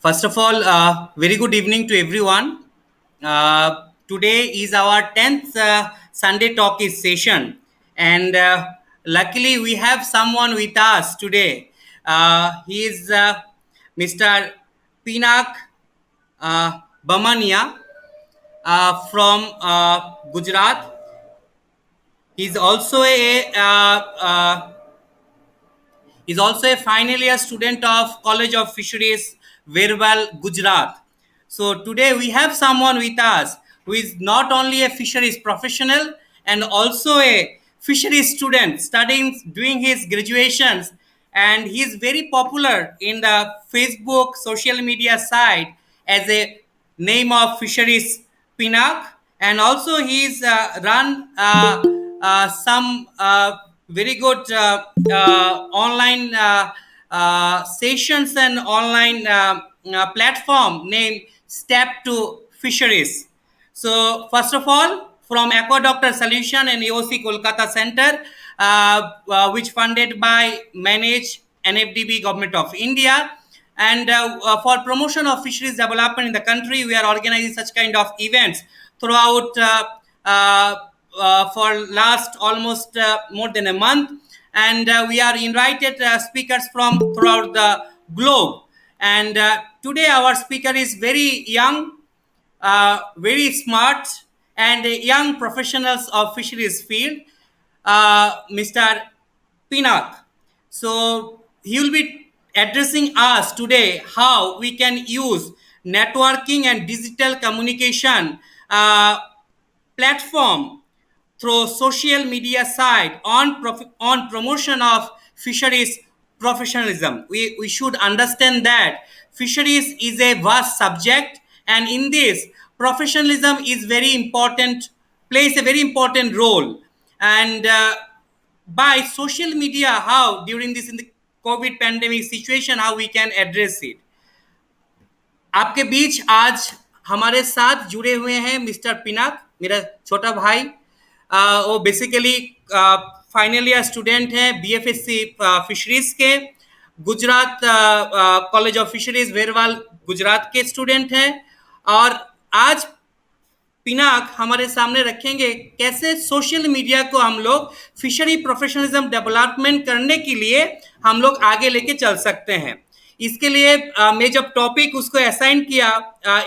First of all, very good evening to everyone. Today is our 10th Sunday Talkies session, and luckily we have someone with us today. He is Mr. Pinak Bamania from Gujarat. He's also a final year student of College of Fisheries, Veerwal, Gujarat. So today we have someone with us who is not only a fisheries professional and also a fisheries student studying, doing his graduations, and he is very popular in the Facebook social media site as a name of fisheries Pinak, and also he's run some very good online sessions and online platform named Step to Fisheries. So first of all, from Aquadoctor Solution and AOC Kolkata Center, which funded by Manage NFDB Government of India, and for promotion of fisheries development in the country, we are organizing such kind of events throughout uh, for last almost more than a month, and we are invited speakers from throughout the globe. And today our speaker is very young, very smart, and young professionals of fisheries field, Mr. Pinak. So he will be addressing us today how we can use networking and digital communication platform through social media site on promotion of fisheries professionalism. We should understand that fisheries is a vast subject, and in this professionalism is very important, plays a very important role. And by social media, how during this in the COVID pandemic situation, how we can address it. आपके बीच आज हमारे साथ जुड़े हुए हैं mister Pinaka, मेरा छोटा भाई। वो बेसिकली फाइनल ईयर स्टूडेंट है बीएफएससी फिशरीज के, Gujarat college of fisheries Veraval Gujarat के स्टूडेंट हैं। और आज पिनाक हमारे सामने रखेंगे कैसे सोशल मीडिया को हम लोग फिशरी प्रोफेशनलिज्म डेवलपमेंट करने के लिए हम लोग आगे लेके चल सकते हैं। इसके लिए मैं जब टॉपिक उसको असाइन किया,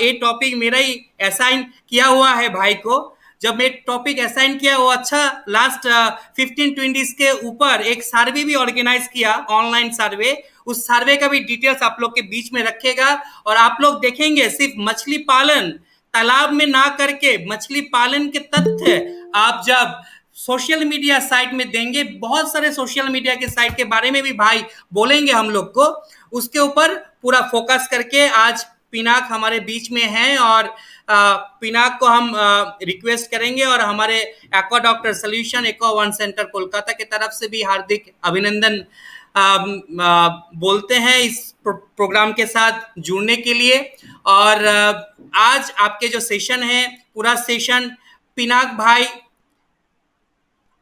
ये टॉपिक मेरा ही असाइन किया हुआ है भाई को। जब मैं टॉपिक असाइन किया वो अच्छा लास्ट 15-20 के ऊपर एक सर्वे भी ऑर्गेनाइज किया, ऑनलाइन सर्वे। उस सर्वे का भी डिटेल्स आप लोग के बीच में रखेगा और आप लोग देखेंगे सिर्फ मछली पालन तालाब में ना करके मछली पालन के तथ्य आप जब सोशल मीडिया साइट में देंगे, बहुत सारे सोशल मीडिया के साइट के बारे में भी भाई बोलेंगे हम लोग को, उसके ऊपर पूरा फोकस करके आज पिनाक हमारे बीच में हैं। और पिनाक को हम रिक्वेस्ट करेंगे और हमारे aqua doctor solution aqua one centre Kolkata की तरफ से भी हार्दिक अभिनंदन बोलते हैं इस प्रोग्राम के साथ जुड़ने के लिए। और आज आपके जो सेशन है, पूरा सेशन पिनाक भाई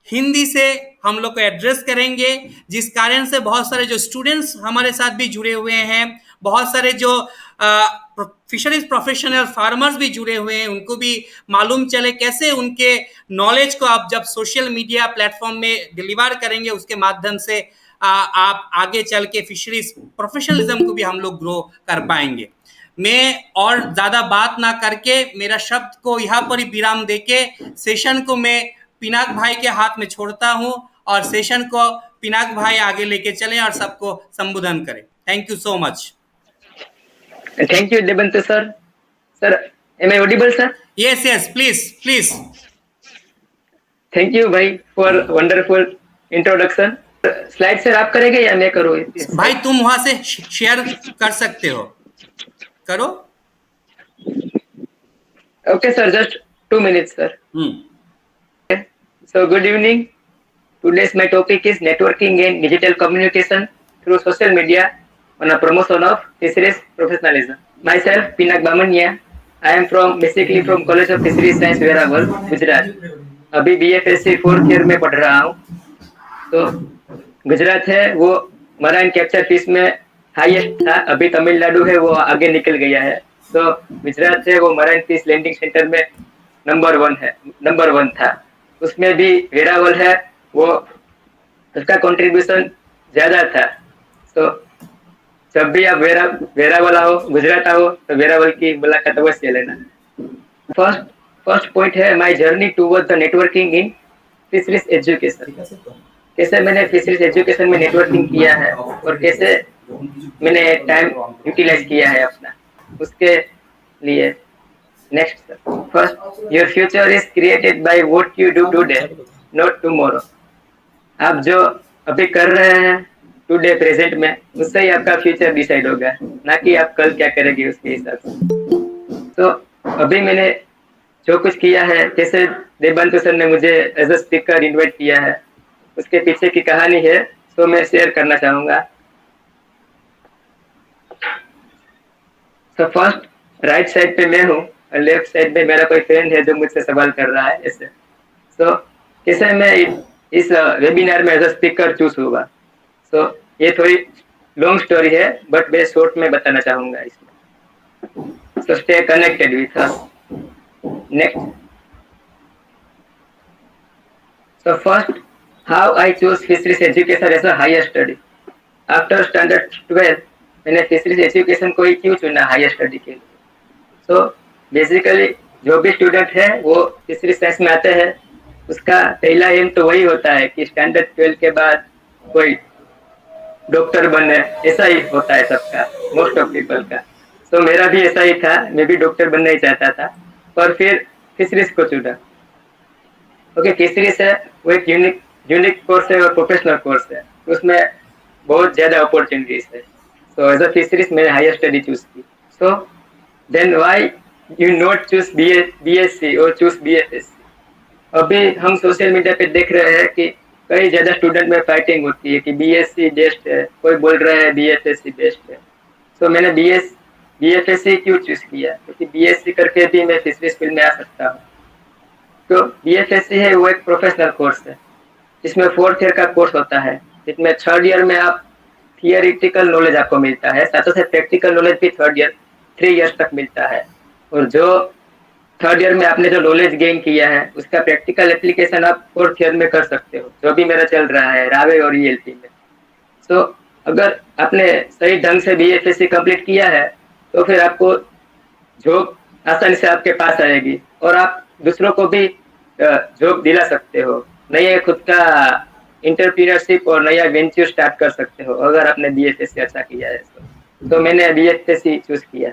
हिंदी से हम लोग को एड्रेस करेंगे, जिस कारण से बहुत सारे जो स्टूडेंट्स हमारे साथ भी जुड़े हुए हैं, बहुत सारे जो फिशरीज प्रोफेशनल फार्मर्स भी जुड़े हुए हैं, उनको भी मालूम चले कैसे उनके नॉलेज को आप जब सोशल मीडिया प्लेटफॉर्म में डिलीवर करेंगे, उसके माध्यम से आप आगे चल के फिशरीज प्रोफेशनलिज्म को भी हम लोग ग्रो कर पाएंगे। मैं और ज़्यादा बात ना करके मेरा शब्द को यहाँ पर ही विराम देके सेशन को मैं पिनाक भाई के हाथ में छोड़ता हूँ और सेशन को पिनाक भाई आगे लेके चलें और सबको संबोधन करें। Thank you so much. Thank you, Debante sir. Sir, am I audible, sir? Yes, please. Thank you, भाई, for wonderful introduction. Slide sir आप करेंगे या मैं करूँ? भाई तुम वहां से शेयर कर सकते हो, करो। Okay, sir, just 2 minutes, sir. So, good evening. Today's my topic is networking and digital communication through social media on a promotion of fisheries professionalism. Myself, Pinak Bamania. I am basically from College of Fisheries Science, Veeraval, Gujarat. अभी BFSC 4th year में पढ़ रहा हूँ। तो गुजरात है वो marine capture fish में highest था, अभी तमिलनाडु है वो आगे निकल गया है। तो गुजरात है वो मराइन फिश लैंडिंग सेंटर में नंबर वन था। उसमें भी वेरावल है वो, उसका कंट्रीब्यूशन ज्यादा था। तो जब भी आप वेरावल आओ, गुजरात आओ, तो वेरावल की मुलाकात अवश्य लेना। फर्स्ट फर्स्ट पॉइंट है my journey toward the networking in fisheries education. कैसे मैंने फिशरीज एजुकेशन में नेटवर्किंग किया है और कैसे मैंने टाइम यूटिलाइज किया है अपना, उसके लिए। Next, first, your future is created by what you do today, not tomorrow. आप जो अभी कर रहे हैं टुडे प्रेजेंट में, उससे ही आपका फ्यूचर डिसाइड होगा, ना कि आप कल क्या करेंगे उसके हिसाब से। तो अभी मैंने जो कुछ किया है, जैसे देवांशु सर ने मुझे एज अ स्पीकर इनवाइट किया है, उसके पीछे की कहानी है, तो मैं शेयर करना चाहूंगा। तो फर्स्ट राइट साइड पे मैं हूँ और लेफ्ट साइड पे मेरा कोई फ्रेंड है जो मुझसे सवाल कर रहा है ऐसे। तो कैसे मैं इस वेबिनार में एज अ स्पीकर चूज हुआ। तो ये थोड़ी लॉन्ग स्टोरी है, बट मैं शॉर्ट में बताना चाहूंगा इसमें। So stay connected with us. Next. So first, how I chose fisheries education as a higher study. After standard 12, मैंने फिशरीज एजुकेशन को ही क्यों चुना हायर स्टडी के लिए। तो बेसिकली जो भी स्टूडेंट है वो फिशरीज साइंस में आते हैं, उसका पहला एम तो वही होता है कि स्टैंडर्ड 12 के बाद कोई डॉक्टर बने, ऐसा ही होता है सबका, मोस्ट ऑफ पीपल का। तो मेरा भी ऐसा ही था, मैं भी डॉक्टर बनना ही चाहता था, पर फिर फिशरीज को चुना। ओके, फिशरीज है वो एक यूनिक कोर्स है और प्रोफेशनल कोर्स है, उसमें बहुत ज्यादा अपॉर्चुनिटीज है। सो एज अ फिशरीज मैंने हायर स्टडी चूज की। So then why you not choose BSc और चूज बीएफएससी। अभी हम सोशल मीडिया पे देख रहे हैं कि कई ज्यादा स्टूडेंट में फाइटिंग होती है कि बीएससी बेस्ट है, कोई बोल रहा है बीएफएससी बेस्ट है। तो मैंने बीएफएससी क्यों चूज किया, क्योंकि बीएससी करके भी मैं फिशरीज फील्ड में आ सकता हूँ। तो बीएफएससी है वो एक प्रोफेशनल कोर्स है, जिसमें 4th ईयर का कोर्स होता है, जिसमें 3rd ईयर में आप थियोरिटिकल नॉलेज आपको मिलता है, साथ साथ प्रैक्टिकल नॉलेज भी 3 ईयर्स तक मिलता है। और जो 3rd ईयर में आपने जो नॉलेज गेन किया है, उसका प्रैक्टिकल एप्लीकेशन आप 4th ईयर में कर सकते हो, जो भी मेरा चल रहा है रावे और ईएलपी में। तो अगर आपने सही ढंग से बीएफएससी कंप्लीट किया है, तो फिर आपको जॉब आसानी से आपके पास आएगी और आप दूसरों को भी जॉब दिला सकते हो, नया खुद का इंटरप्रीनरशिप और नया वेंचर स्टार्ट कर सकते हो अगर आपने बीएफएससी अच्छा किया है। तो मैंने बीएफएससी चूज किया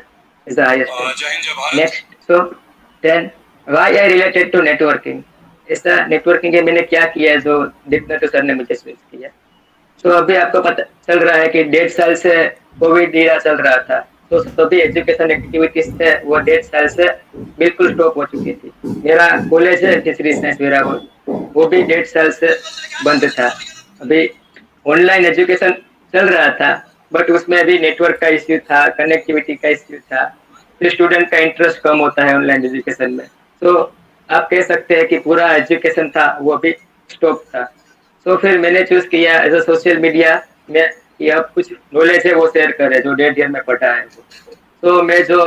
as a highest. Next, so then why I related to networking. ऐसा नेटवर्किंग के मैंने क्या किया है जो दीपनाथ सर ने मुझे चूज किया। तो अभी आपको पता चल रहा है कि 1.5 साल से कोविड ईरा चल रहा था, तो सभी एजुकेशन एक्टिविटीज थे वो 1.5 साल से बिल्कुल स्टॉप हो चुकी थी। मेरा कॉलेज है फिशरीज साइंस वेरावल, वो भी 1.5 साल से बंद था। अभी ऑनलाइन एजुकेशन चल रहा था, बट उसमें भी नेटवर्क का इश्यू था, कनेक्टिविटी का इश्यू था, फिर स्टूडेंट का इंटरेस्ट कम होता है ऑनलाइन एजुकेशन में। तो आप कह सकते हैं कि पूरा एजुकेशन था वो भी स्टॉप था। तो फिर मैंने चूज किया एज अ सोशल मीडिया में कि अब कुछ नॉलेज है वो शेयर करे जो 1.5 ईयर में पढ़ा है। तो मैं जो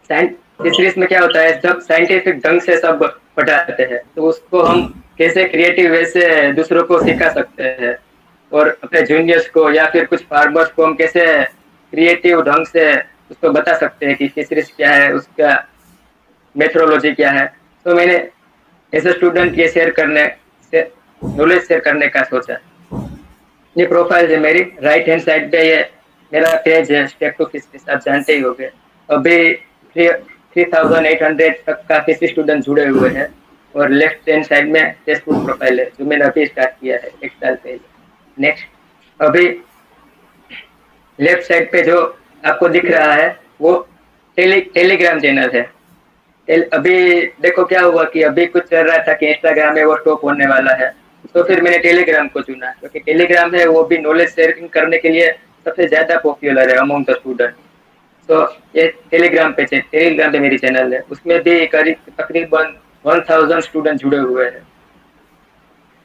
फिशरीज में क्या होता है, सब साइंटिफिक ढंग से सब पढ़ाते हैं, तो उसको हम कैसे क्रिएटिव वे से दूसरों को सिखा सकते हैं, और अपने जूनियर्स को या फिर कुछ फार्मर्स को हम कैसे क्रिएटिव ढंग से उसको बता सकते हैं कि फिशरीज क्या है, उसका मेथोडोलॉजी क्या है। तो मैंने एज अ स्टूडेंट ये शेयर करने से नॉलेज शेयर करने का सोचा। ये प्रोफाइल है मेरी, राइट हैंड साइड पे ये मेरा पेज है स्टेप टू फिशरीज, आप जानते ही होंगे। अभी 3800 तक का फिशरी स्टूडेंट जुड़े हुए हैं, और लेफ्ट हैंड साइड में फेसबुक प्रोफाइल है जो मैंने अभी स्टार्ट किया है 1 साल पहले। नेक्स्ट, अभी लेफ्ट साइड पे जो आपको दिख रहा है वो टेलीग्राम चैनल है। अभी देखो क्या हुआ कि अभी कुछ चल रहा था कि इंस्टाग्राम है वो स्टॉप होने वाला है, तो फिर मैंने टेलीग्राम को चुना, क्योंकि टेलीग्राम है वो भी नॉलेज शेयरिंग करने के लिए सबसे ज्यादा पॉपुलर है अमंग द स्टूडेंट। तो ये टेलीग्राम पे मेरी चैनल है, उसमें भी करीब तकरीबन 1000 स्टूडेंट जुड़े हुए हैं।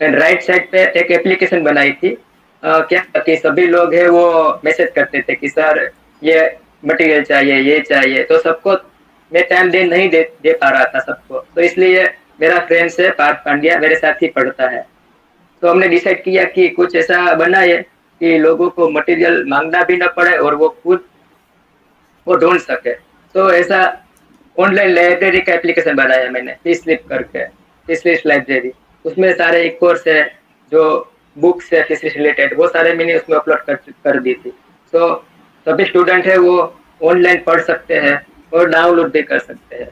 एंड राइट साइड पे एक एप्लीकेशन बनाई थी क्या कि सभी लोग है वो मैसेज करते थे कि सर ये मटेरियल चाहिए, ये चाहिए, तो सबको मैं टाइम नहीं दे पा रहा था सबको, तो इसलिए मेरा फ्रेंड्स है पार्थ पांड्या, मेरे साथ ही पढ़ता है। तो हमने डिसाइड किया कि कुछ ऐसा बनाए कि लोगों को मटेरियल मांगना भी ना पड़े और वो खुद वो ढूंढ सके। तो ऐसा ऑनलाइन लाइब्रेरी का एप्लीकेशन बनाया मैंने, फी स्लिप करके, फी स्लिप लाइब्रेरी। उसमें सारे कोर्स है, जो बुक्स है फिश रिलेटेड, वो सारे मैंने उसमें अपलोड कर दी थी। तो सभी स्टूडेंट है वो ऑनलाइन पढ़ सकते हैं और डाउनलोड भी कर सकते हैं।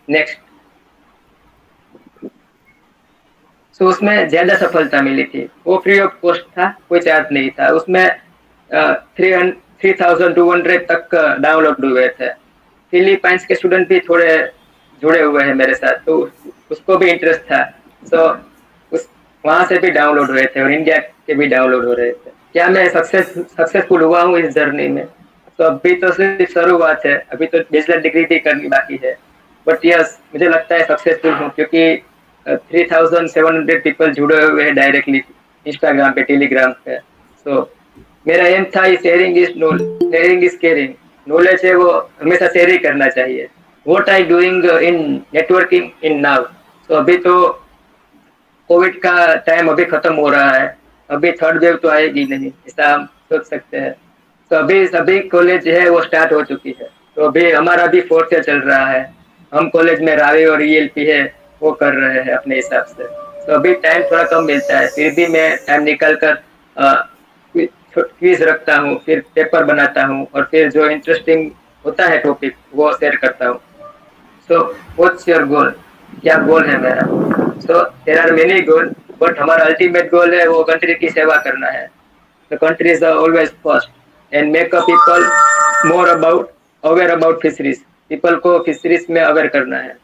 नेक्स्ट, तो उसमें ज्यादा सफलता मिली थी, वो फ्री ऑफ कॉस्ट था, कोई चार्ज नहीं था। उसमें 3200 तक डाउनलोड हुए थे। फिलीपाइंस के स्टूडेंट भी थोड़े जुड़े हुए हैं मेरे साथ, तो उसको भी इंटरेस्ट था, तो उस वहां से भी डाउनलोड हुए थे और इंडिया के भी डाउनलोड हो रहे थे। क्या मैं सक्सेसफुल हुआ हूँ इस जर्नी में? तो अभी तो सिर्फ शुरुआत है, अभी तो बैचलर डिग्री भी करनी बाकी है, बट यस मुझे लगता है सक्सेसफुल हूँ, क्योंकि 3700 पीपल जुड़े हुए हैं डायरेक्टली इंस्टाग्राम पे, टेलीग्राम पे। सो मेरा एम था शेयरिंग इज केयरिंग, नॉलेज है वो हमेशा शेयर ही करना चाहिए। What I doing in networking in now. तो अभी तो कोविड का टाइम अभी खत्म हो रहा है, अभी थर्ड वेव तो आएगी नहीं, ऐसा हम सोच सकते हैं। तो अभी सभी कॉलेज है वो स्टार्ट हो चुकी है, तो अभी हमारा भी फोर्थ ईयर चल रहा है। हम कॉलेज में रावी और ईएलपी है वो कर रहे हैं अपने हिसाब से। तो अभी टाइम थोड़ा कम मिलता है, फिर भी मैं टाइम निकाल कर क्विज रखता हूँ, फिर पेपर बनाता हूँ, और फिर जो इंटरेस्टिंग होता है टॉपिक वो शेयर करता हूँ। So what's your goal? क्या गोल है मेरा? So there are many goal, but हमारा अल्टीमेट गोल है वो कंट्री की सेवा करना है। The country is always first and make a people more aware about fisheries. People को फिशरीज में अवेयर करना है।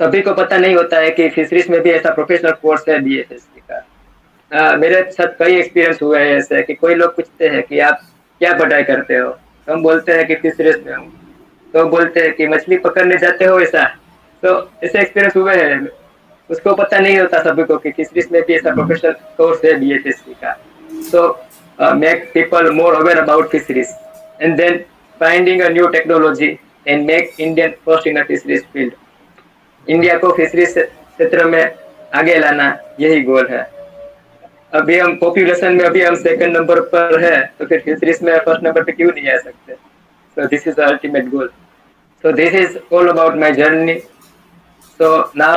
सभी को पता नहीं होता है कि फिशरीज में भी ऐसा प्रोफेशनल कोर्स है बीएफएससी का। मेरे साथ कई एक्सपीरियंस हुए हैं ऐसे कि कोई लोग पूछते हैं कि आप क्या पढ़ाई करते हो, हम बोलते हैं कि फिशरीज में हूँ, तो बोलते हैं कि मछली पकड़ने जाते हो ऐसा। तो ऐसे एक्सपीरियंस हुए हैं, उसको पता नहीं होता सभी को कि फिशरीज में भी ऐसा प्रोफेशनल कोर्स है बीएफएससी का। So make people more aware about fisheries and then finding a new technology and make Indian first in a fisheries field. India को फिशरीज क्षेत्र में आगे लाना, यही गोल है। अभी हम पॉपुलेशन में अभी हम सेकंड नंबर पर है, तो फिर फिशरीज में फर्स्ट नंबर पे क्यों नहीं आ सकते? सो this is the ultimate goal. So this is all about my journey. So now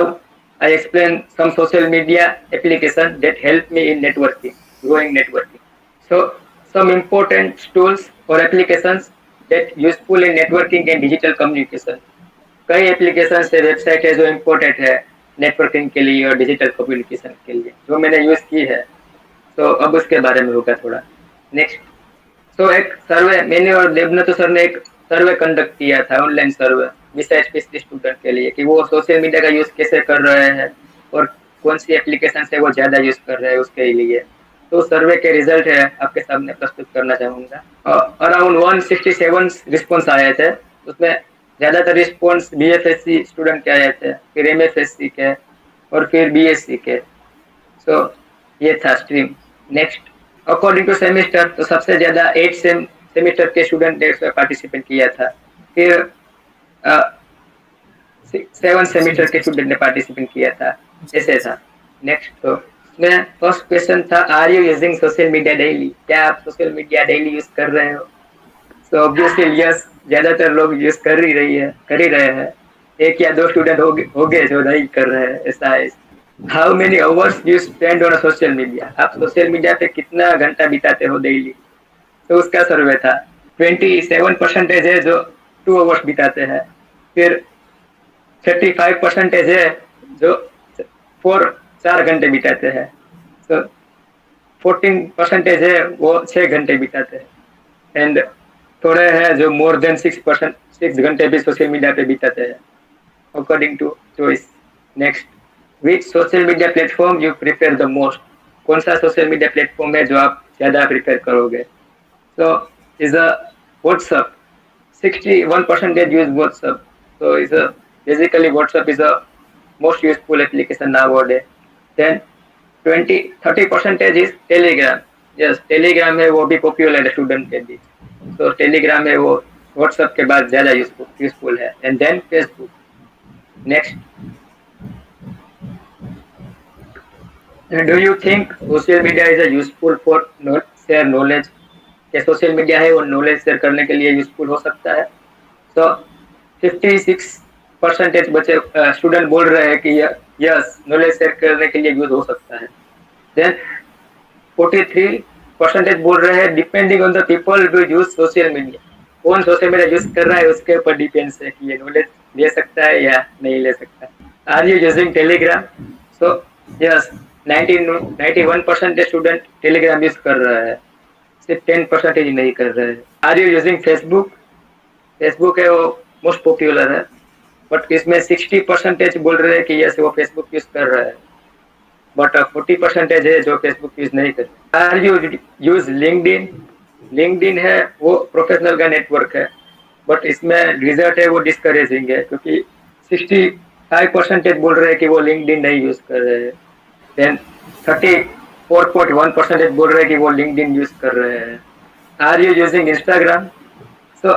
I explain some social media applications that help me in networking, growing networking. So some important tools or applications that useful in networking and digital communication. कई application है, website है जो important है networking के लिए और digital communication के लिए, जो मैंने यूज की है। तो अब उसके बारे में होगा थोड़ा। नेक्स्ट, तो एक सर्वे मैंने और देवनतो सर ने एक सर्वे कंडक्ट किया था, ऑनलाइन सर्वे विशेष पीएचडी स्टूडेंट के लिए, कि वो सोशल मीडिया का यूज कैसे कर रहे हैं और कौन सी एप्लीकेशन से वो ज्यादा यूज कर रहे हैं उसके लिए। तो सर्वे के रिजल्ट है आपके सामने प्रस्तुत करना चाहूंगा। अराउंड 167 रिस्पॉन्स आए थे, उसमें ज्यादातर रिस्पॉन्स बीएफएससी स्टूडेंट के आए थे, फिर एमएफएससी के और फिर बीएससी के। सो ये था stream. Next, according to semester, तो सबसे ज्यादा 8 सेमेस्टर के स्टूडेंट ने पार्टिसिपेट किया था, फिर 7 सेमेस्टर के स्टूडेंट ने पार्टिसिपेट किया था, ऐसे था। नेक्स्ट, तो मैं फर्स्ट क्वेश्चन था, are you using social media daily? क्या आप सोशल मीडिया डेली यूज कर रहे हो? सो ऑब्वियसली यस, ज्यादातर लोग यूज कर ही रहे हैं। एक या दो स्टूडेंट हो गए जो नहीं कर रहे हैं, ऐसा है। How many hours you spend on social media? आप सोशल मीडिया पे कितना घंटा बिताते हो डेली? तो उसका सर्वे था। 27% है जो 2 आवर्स बिताते हैं, फिर 35% है जो 4 घंटे बिताते हैं, तो 14% है वो 6 घंटे बिताते हैं, एंड थोड़े हैं जो मोर देन 6 घंटे भी सोशल मीडिया पे बिताते हैं, according to choice. Next, which social media platform you prefer the most? कौन सा सोशल मीडिया प्लेटफॉर्म है जो आप ज्यादा प्रिफर करोगे? तो is a WhatsApp, 61% use WhatsApp. So is a basically WhatsApp is a most useful application nowadays. Then 20-30% is Telegram. Yes, Telegram है वो भी पॉपुलर है स्टूडेंट के बीच. तो टेलीग्राम है वो व्हाट्सएप के बाद ज्यादा यूजफुल है. And then Facebook. Next, do you think social media is useful for share knowledge? क्या सोशल मीडिया है वो नॉलेज शेयर करने के लिए यूजफुल हो सकता है? तो 56% बच्चे स्टूडेंट बोल रहे हैं कि यस, नॉलेज शेयर करने के लिए यूज हो सकता है. देन 43% बोल रहे हैं depending on the people to use social media. कौन सोशल मीडिया यूज कर रहा है उसके ऊपर डिपेंड्स है कि ये नॉलेज ले सकता है या नहीं ले सकता. Are you using Telegram? So yes, 91% student Telegram use कर रहा है, सिर्फ 10% ही नहीं कर रहे हैं. Are you using Facebook? Facebook है वो मोस्ट पॉपुलर है, बट इसमें 60% बोल रहे हैं कि यस वो फेसबुक यूज कर रहा है, बट 40% है जो फेसबुक यूज नहीं कर. Are you use LinkedIn? LinkedIn है वो प्रोफेशनल का नेटवर्क है, बट इसमें रिजल्ट है वो डिस्करेजिंग है, क्योंकि 65% बोल रहे हैं कि वो लिंक्डइन नहीं यूज कर रहे हैं. देन 34.1% बोल रहे हैं कि वो लिंक्डइन यूज कर रहे हैं. Are you using Instagram? So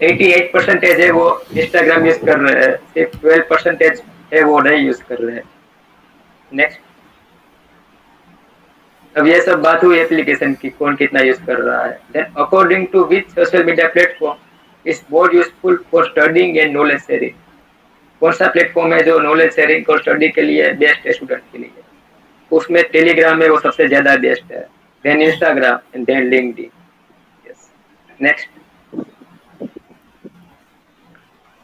88% है वो इंस्टाग्राम यूज कर रहे हैं, सिर्फ 12% है वो नहीं यूज कर रहे हैं. नेक्स्ट, अब ये सब बात हुई एप्लीकेशन की, कौन कितना यूज कर रहा है. Then according to which social media platform is more useful for studying and knowledge sharing? कौन सा प्लेटफॉर्म है जो नॉलेज शेयरिंग और स्टडी के लिए बेस्ट है स्टूडेंट के लिए? उसमें टेलीग्राम है वो सबसे ज्यादा बेस्ट है, then Instagram and then LinkedIn. Yes. Next,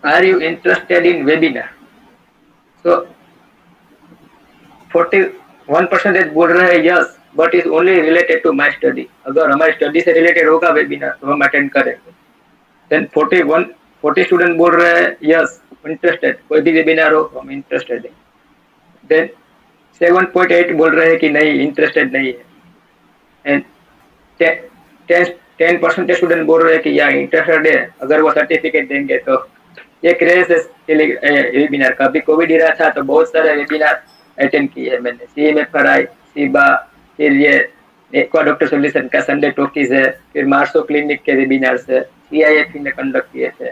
are you interested in webinar? So 41% बोल रहे हैं yes, but is only related to my study. अगर हमारी स्टडी से रिलेटेड होगा वेबिनार तो हम अटेंड करेंगे. देन 40 स्टूडेंट बोल रहे हैं यस, इंटरेस्टेड, कोई भी वेबिनार हो हम इंटरेस्टेड है. देन 7.8 बोल रहे हैं कि नहीं, इंटरेस्टेड नहीं है. एंड 10% स्टूडेंट बोल रहे हैं कि या इंटरेस्टेड है, अगर वो सर्टिफिकेट देंगे तो. ये क्रेज है वेबिनार का. अभी कोविड इरा था तो बहुत सारे वेबिनार अटेंड किए है मैंने. CMFRI, सीबा, फिर ये एक्वा डॉक्टर सोल्यूशन का संडे टॉकीज है, फिर मार्सो क्लिनिक के वेबिनार्स है, CIF ने कंडक्ट किए थे.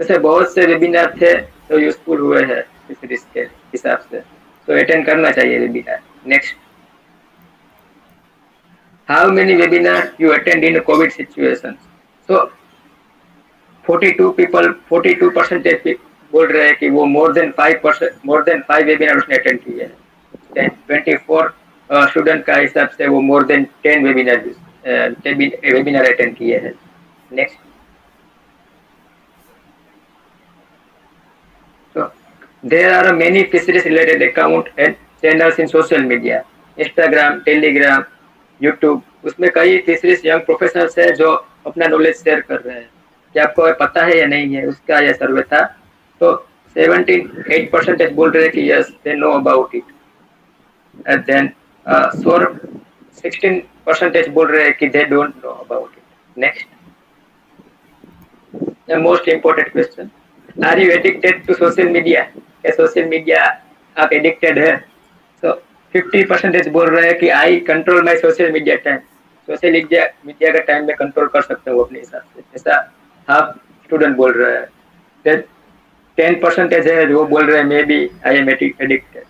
ऐसे बहुत से वेबिनार थे तो यूजफुल हुए हैं इस के हिसाब से, तो अटेंड करना चाहिए webinar. Next, how many webinar you attend in Covid situation? So 42% बोल रहे हैं कि वो मोर देन 5 वेबिनार उसने अटेंड किए हैं. 24 स्टूडेंट का हिसाब से वो मोर देन 10 वेबिनार अटेंड किए हैं. Next, so there are many fisheries related account and channels in social media, Instagram, Telegram, YouTube. उसमें कई फिशरीज यंग प्रोफेशनल्स है जो अपना नॉलेज शेयर कर रहे हैं. क्या आपको पता है या नहीं है, उसका यह सर्वे था. तो 78% बोल रहे हैं कि yes they know about it. And then 16% बोल रहे हैं कि they don't know about it. Next, the most important question, are you addicted to social media? क्या सोशल मीडिया आप एडिक्टेड है? सो 50% बोल रहे हैं कि I control my social media time. Social media का टाइम में कंट्रोल कर सकते हो अपने हिसाब से, ऐसा हाफ स्टूडेंट बोल रहे हैं. देन 10% है वो बोल रहे हैं maybe I am addicted.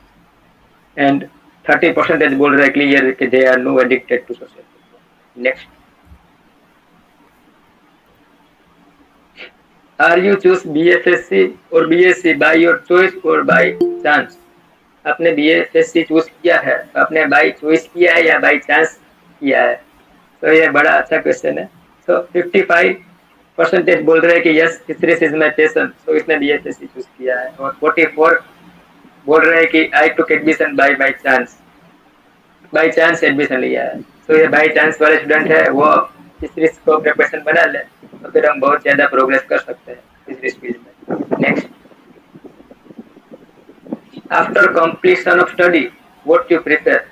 And 30% बोल रहे हैं क्लियर कि they are no addicted to social media. Next, are you choose BFSC और BSc बाय योर चॉइस और बाय चांस? आपने BFSC चूज किया है, आपने बाय चॉइस किया है या बाय चांस किया है? तो ये बड़ा अच्छा क्वेश्चन है. तो 55% बोल रहे हैं कि yes fisheries is my passion, तो इसने BFSC चूज किया है. और 44 बोल रहे हैं कि I took admission by chance admission लिया है. तो ये बाय चांस वाले स्टूडेंट है वो फिशरीज को प्रिपरेशन बना ले तो फिर हम बहुत ज्यादा प्रोग्रेस कर सकते हैं फिशरीज फील्ड में. Next, after completion of study what you prefer?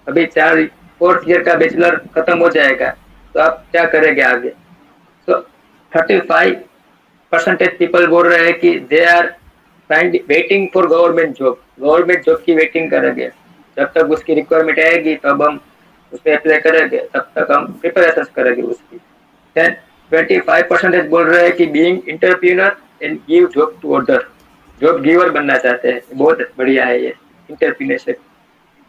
अभी 4th ईयर का बैचलर खत्म हो जाएगा तो आप क्या करेंगे आगे? सो 35% पीपल बोल रहे हैं कि they are waiting for government job की वेटिंग करेंगे. जब तक उसकी रिक्वायरमेंट आएगी तब हम उस पर अप्लाई करेंगे, तब तक हम प्रिपरेशन करेंगे उसकी। देन 25% बोल रहे हैं कि being entrepreneur and give job to other, job giver बनना चाहते हैं, बहुत बढ़िया है ये entrepreneurship.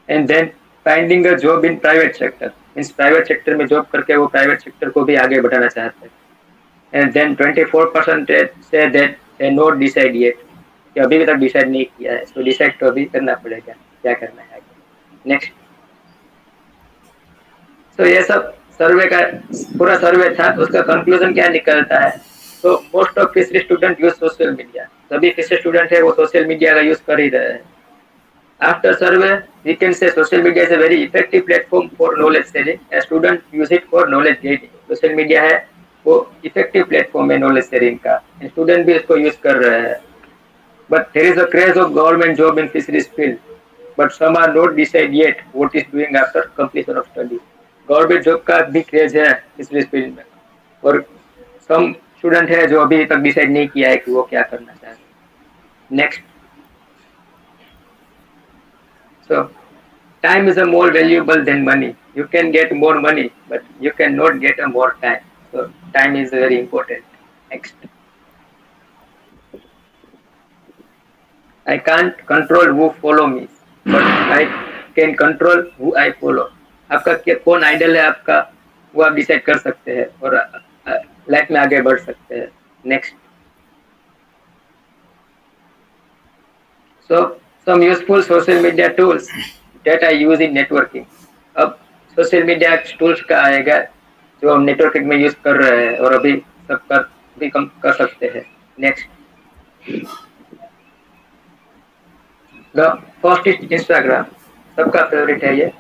And then finding a job in private sector, means private sector में जॉब करके वो प्राइवेट सेक्टर को भी आगे बढ़ाना चाहते हैं। And then 24% say that they not decide yet, कि अभी तक डिसाइड नहीं किया है, तो डिसाइड तो अभी करना पड़ेगा क्या करना है आगे। नेक्स्ट, तो ये सब सर्वे का पूरा सर्वे था, उसका कंक्लूजन क्या निकलता है? तो most of fishery student use social media, सभी फिशरी स्टूडेंट है वो सोशल मीडिया का यूज कर ही रहे हैं। After survey, we can say social media is a very effective platform for knowledge sharing. As students use it for knowledge gaining. Social media है वो effective platform है knowledge sharing का, student भी इसको यूज कर रहे हैं। But there is a craze of government job in fisheries field, but some are not decide yet what is doing after completion of study. Government job का भी craze है fisheries field में, और सम स्टूडेंट है जो अभी तक डिसाइड नहीं किया है कि वो क्या करना चाहते हैं। Next, so time is a more valuable than money. You can get more money, but you cannot get a more time. So time is very important. Next, I can't control who follow me, but I can control who I follow. आपका कौन idol है आपका, वो आप decide कर सकते हैं और लाइफ में आगे बढ़ सकते हैं। Next, so some useful social media tools that I use in networking. अब सोशल मीडिया टूल्स का आएगा जो हम नेटवर्किंग में यूज कर रहे हैं और अभी सब कर भी कम कर सकते हैं। Next, the first is Instagram, सबका फेवरेट है ये।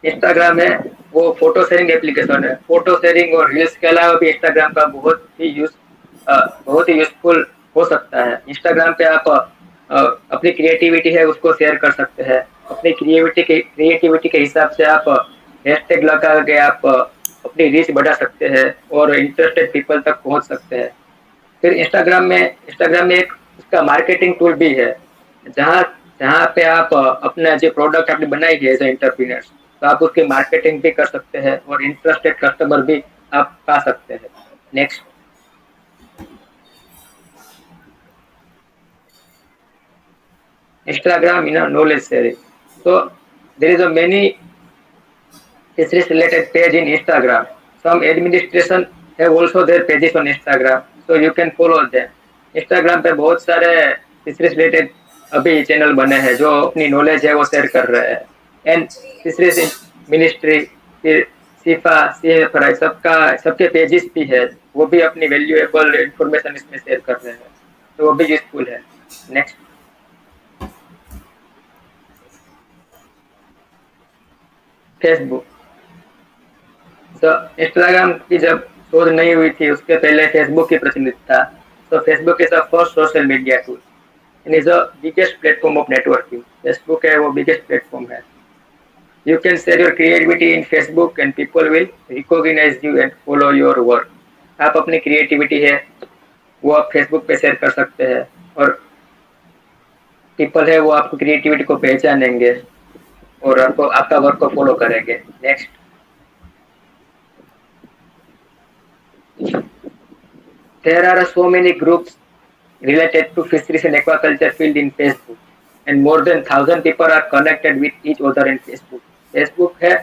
इंस्टाग्राम है वो फोटो शेयरिंग एप्लीकेशन है, फोटो शेयरिंग और रील्स के अलावा भी इंस्टाग्राम का बहुत ही यूजफुल हो सकता है। इंस्टाग्राम पे आप अपनी क्रिएटिविटी है उसको शेयर कर सकते हैं, अपनी क्रिएटिविटी के हिसाब से आप हैशटैग लगा के आप अपनी रीच बढ़ा सकते हैं और इंटरेस्टेड पीपल तक पहुंच सकते हैं। फिर इंस्टाग्राम में एक उसका मार्केटिंग टूल भी है, जहाँ पे आप अपना जो प्रोडक्ट आपने बनाई है एज एंटरप्रेन्योर, तो आप उसकी मार्केटिंग भी कर सकते हैं और इंटरेस्टेड कस्टमर भी आप पा सकते हैं। Next, Instagram in a knowledge sharing. So there is a many fisheries related page in Instagram. Some administration have also their pages on Instagram, so you can follow them. Instagram पे बहुत सारे fisheries related अभी channel बने हैं जो अपनी knowledge है वो शेयर कर रहे हैं। एंड फिशरीज मिनिस्ट्री, फिर सीफा, CFRI सबके पेजेस भी है, वो भी अपनी वैल्यूएबल इंफॉर्मेशन इसमें शेयर कर रहे हैं, तो वो भी यूजफुल है। Next, Facebook. तो इंस्टाग्राम की जब शोध नहीं हुई थी उसके पहले फेसबुक की प्रचलित था। तो Facebook is the first social media tool and is the biggest platform of networking. Facebook है वो बिगेस्ट प्लेटफॉर्म है। You can share your creativity in Facebook and people will recognise you and follow your work. आप अपनी creativity है वो आप Facebook पे share कर सकते हैं और पीपल है वो आपकी क्रिएटिविटी को पहचानेंगे और आपको आपका वर्क को फॉलो करेंगे। Next, there are so many groups related to fisheries and aquaculture field in Facebook, and more than 1,000 people are connected with each other in Facebook. Facebook है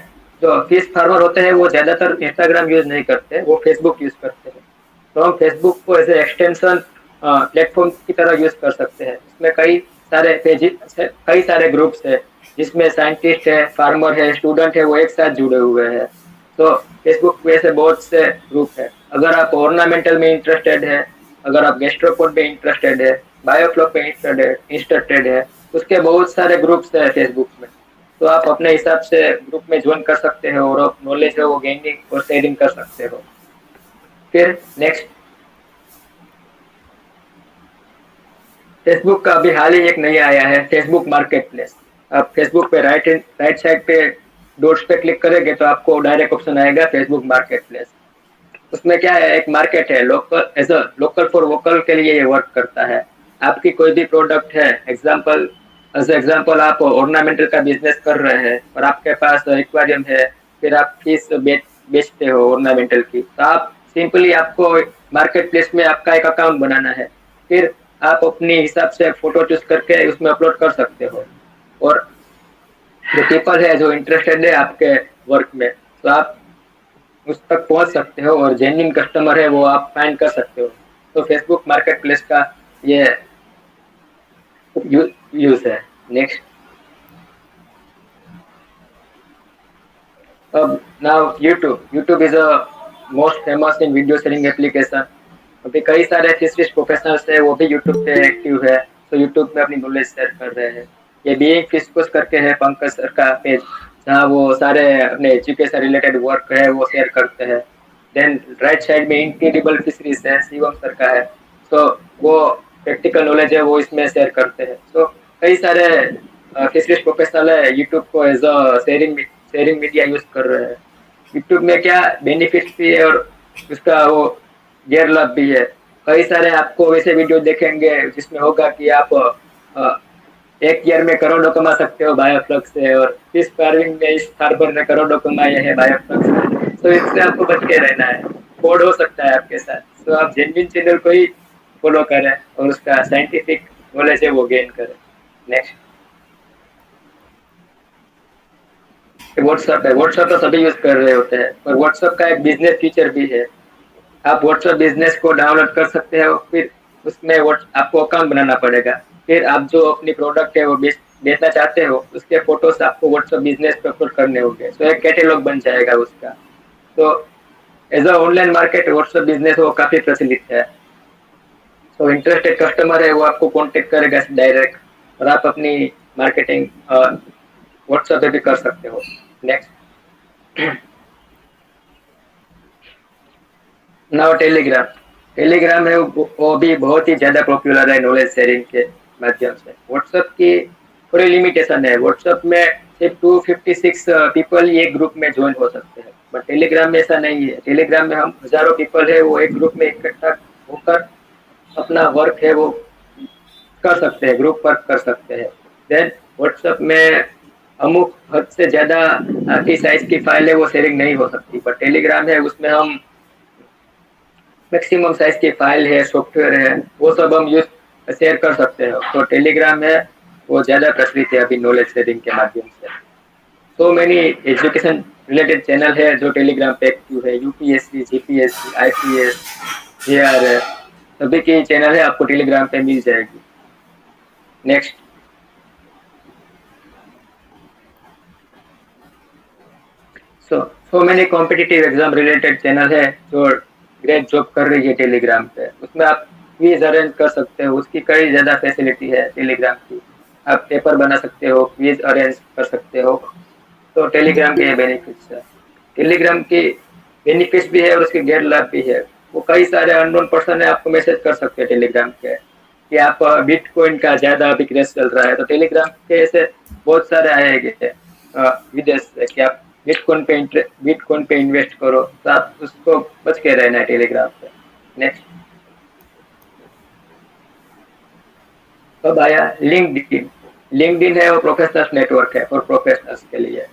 जो फिश फार्मर होते हैं वो ज्यादातर इंस्टाग्राम यूज नहीं करते, वो फेसबुक यूज करते हैं। तो हम फेसबुक को एज ए एक्सटेंशन प्लेटफॉर्म की तरह यूज कर सकते हैं। इसमें कई सारे पेजेस, कई सारे ग्रुप्स है जिसमें साइंटिस्ट है, फार्मर है, स्टूडेंट है, वो एक साथ जुड़े हुए हैं। तो फेसबुक पे ऐसे बहुत से ग्रुप है। अगर आप ऑर्नामेंटल में इंटरेस्टेड है, अगर आप गैस्ट्रोपोड में इंटरेस्टेड है, बायोफ्लॉक में इंटरेस्टेड है, उसके बहुत सारे ग्रुप्स है फेसबुक में। तो आप अपने हिसाब से ग्रुप में ज्वाइन कर सकते हो और नॉलेज है वो गेनिंग और शेयरिंग कर सकते हो। फिर नेक्स्ट, फेसबुक का अभी हाल ही एक नया आया है, फेसबुक मार्केट प्लेस। आप फेसबुक पे राइट साइड पे डॉट्स पे क्लिक करेंगे तो आपको डायरेक्ट ऑप्शन आएगा फेसबुक मार्केट प्लेस। उसमें क्या है, एक मार्केट है, as a local for vocal के लिए ये वर्क करता है। आपकी कोई भी प्रोडक्ट है, एग्जांपल एज एग्जाम्पल आप ऑर्नामेंटल का बिजनेस कर रहे हैं और आपके पास एक्वेरियम है, फिर आप फिश बेचते हो ऑर्नामेंटल की, तो आप सिंपली आपको मार्केट प्लेस में आपका एक अकाउंट बनाना है, फिर आप अपने हिसाब से फोटो चूज करके उसमें अपलोड कर सकते हो, और जो पीपल है जो इंटरेस्टेड है आपके वर्क में, तो आप उस तक पहुंच सकते हो और जेन्युइन कस्टमर है वो आप फाइंड कर सकते हो। तो फेसबुक मार्केट प्लेस का ये यूज है। नेक्स्ट, अब now YouTube is a most famous in video sharing application. अभी कई सारे फिशरिश प्रोफेशनल्स है वो भी यूट्यूब पे एक्टिव है, तो यूट्यूब में अपनी नॉलेज शेयर कर रहे हैं। ये बीइंग फिश कोर्स करके है पंकज सर का पेज, जहाँ वो सारे अपने एजुकेशन रिलेटेड वर्क है वो शेयर करते हैं। देन राइट साइड में इनक्रेडिबल फिशरीज है, शिवम सर का है, तो वो प्रैक्टिकल नॉलेज है वो इसमें शेयर करते हैं। तो कई सारे फिशरीज प्रोफेशनल है यूट्यूब को as a sharing media use कर रहे हैं। यूट्यूब में क्या बेनिफिट भी है और उसका वो गैर लाभ भी है। कई सारे आपको वैसे वीडियो देखेंगे जिसमें होगा कि आप एक ईयर में करोड़ों कमा सकते हो बायोफ्लक्स से, और फिश फार्मिंग में इस फार्मर ने करोड़ों कमाए हैं बायोफ्लक्स से, तो इससे आपको बच के रहना है, फ्रॉड हो सकता है आपके साथ। तो आप जेन्युइन चैनल को ही फॉलो करें और उसका साइंटिफिक नॉलेज है वो गेन करें। नेक्स्ट, व्हाट्सएप है। व्हाट्सएप तो सभी यूज कर रहे होते हैं, पर व्हाट्सएप का एक बिजनेस फीचर भी है। आप व्हाट्सएप बिजनेस को डाउनलोड कर सकते हो, फिर उसमें आपको अकाउंट बनाना पड़ेगा, फिर आप जो अपनी प्रोडक्ट है वो बेचना चाहते हो उसके फोटोज आपको व्हाट्सएप बिजनेस पे अपलोड करने होंगे, तो एक कैटेलॉग बन जाएगा उसका। तो as a online market WhatsApp business वो काफी प्रचलित है। तो इंटरेस्टेड कस्टमर है वो आपको कॉन्टेक्ट करेगा डायरेक्ट, और आप अपनी मार्केटिंग व्हाट्सएप पे भी कर सकते हो। Next, now Telegram. टेलीग्राम है वो भी बहुत ही ज्यादा पॉपुलर है नॉलेज शेयरिंग के माध्यम से। व्हाट्सएप की थोड़ी लिमिटेशन है, व्हाट्सएप में सिर्फ 256 पीपल एक ग्रुप में ज्वाइन हो सकते हैं, बट टेलीग्राम में ऐसा नहीं है। टेलीग्राम में हम हजारों पीपल है वो एक ग्रुप में इकट्ठा होकर अपना वर्क है वो कर सकते हैं, ग्रुप वर्क कर सकते हैं। देन व्हाट्सएप में अमुक हद से ज्यादा की साइज की फाइल है वो शेयरिंग नहीं हो सकती, पर टेलीग्राम है उसमें हम मैक्सिमम साइज की फाइल है, सॉफ्टवेयर है, वो सब हम यूज शेयर कर सकते हैं। तो टेलीग्राम है वो ज्यादा प्रचलित है अभी नॉलेज शेयरिंग के माध्यम से। So many education related channel है जो टेलीग्राम पे एक्टिव है, यूपीएससी, जीपीएससी, आईपीएस, जेआर है, सभी की चैनल है आपको टेलीग्राम पे मिल जाएगी। Next, so many competitive exam related channel है जो ग्रेट जॉब कर रही है टेलीग्राम पे, उसमें आप क्विज अरेंज कर सकते हो, उसकी कई ज्यादा फैसिलिटी है टेलीग्राम की। आप पेपर बना सकते हो, क्विज अरेंज कर सकते हो, तो टेलीग्राम के ये बेनिफिट्स है। टेलीग्राम की बेनिफिट्स भी है और उसके गैर लाभ भी है। वो कई सारे अननोन पर्सन है आपको मैसेज कर सकते हैं टेलीग्राम के कि आप बिटकॉइन का ज्यादा अभी क्रेज चल रहा है, तो टेलीग्राम के ऐसे बहुत सारे आएंगे विदेश से कि आप बिटकॉइन पे इन्वेस्ट करो, तो आप उसको बच के रहना है टेलीग्राम पे। नेक्स्ट, अब आया लिंक्डइन। लिंक्डइन है वो प्रोफेशनल नेटवर्क है फॉर प्रोफेशनल्स के लिए।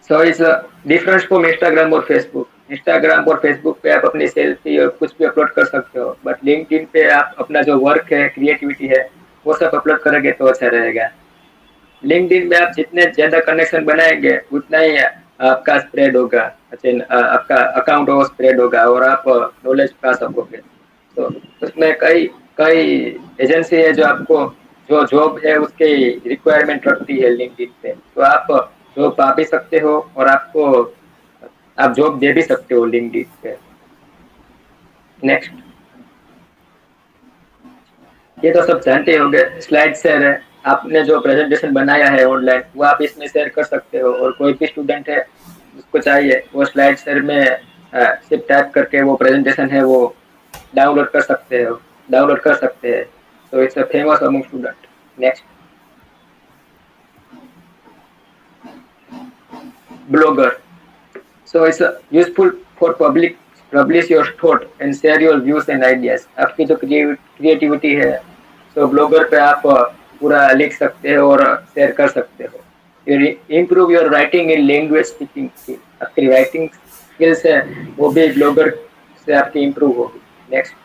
So it's difference from Instagram और फेसबुक। इंस्टाग्राम और फेसबुक पे आप अपनी सेल्फी और कुछ भी अपलोड कर सकते हो, बट लिंक्डइन पे आप अपना जो वर्क है, क्रिएटिविटी है, वो सब अपलोड करेंगे तो अच्छा रहेगा। लिंक्डइन में आप जितने ज्यादा कनेक्शन बनाएंगे उतना ही आपका स्प्रेड होगा, आपका अकाउंट वो स्प्रेड होगा और आप नॉलेज पा सकोगे। तो उसमें कई कई एजेंसी है जो आपको जो जॉब है उसके रिक्वायरमेंट रखती है लिंक्डइन पे, तो आप जॉब पा भी सकते हो और आप जॉब दे भी सकते हो लिंक्डइन पे। नेक्स्ट, ये तो सब जानते होंगे, स्लाइड शेयर है। आपने जो प्रेजेंटेशन बनाया है ऑनलाइन वो आप इसमें शेयर कर सकते हो, और कोई भी स्टूडेंट है उसको चाहिए वो स्लाइड शेयर में सिर्फ टाइप करके वो प्रेजेंटेशन है वो डाउनलोड कर सकते हैं। तो it's a famous among student. Next, blogger. So it's useful for publish your thought and share your views and ideas. आपकी जो क्रिएटिविटी है, तो ब्लॉगर पे आप पूरा लिख सकते हो और शेयर कर सकते हो। Improve your writing in language speaking skill, आपकी राइटिंग स्किल्स है वो भी ब्लॉगर से आपकी इम्प्रूव होगी। नेक्स्ट,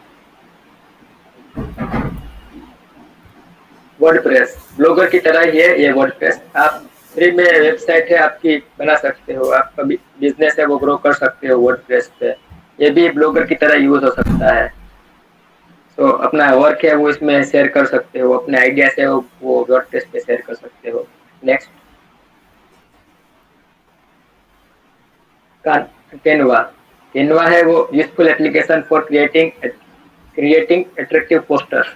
वर्डप्रेस ब्लॉगर की तरह ही है ये वर्डप्रेस। आप फ्री में वेबसाइट है आपकी बना सकते हो, आपका बिजनेस है वो ग्रो कर सकते हो वर्डप्रेस पे। ये भी ब्लॉगर की तरह यूज हो सकता है। तो अपना वर्क है वो इसमें शेयर कर सकते हो, अपने आइडियाज है वो वर्डप्रेस पे शेयर कर सकते हो। Next, Canva. कैनवा है वो useful application for creating attractive posters.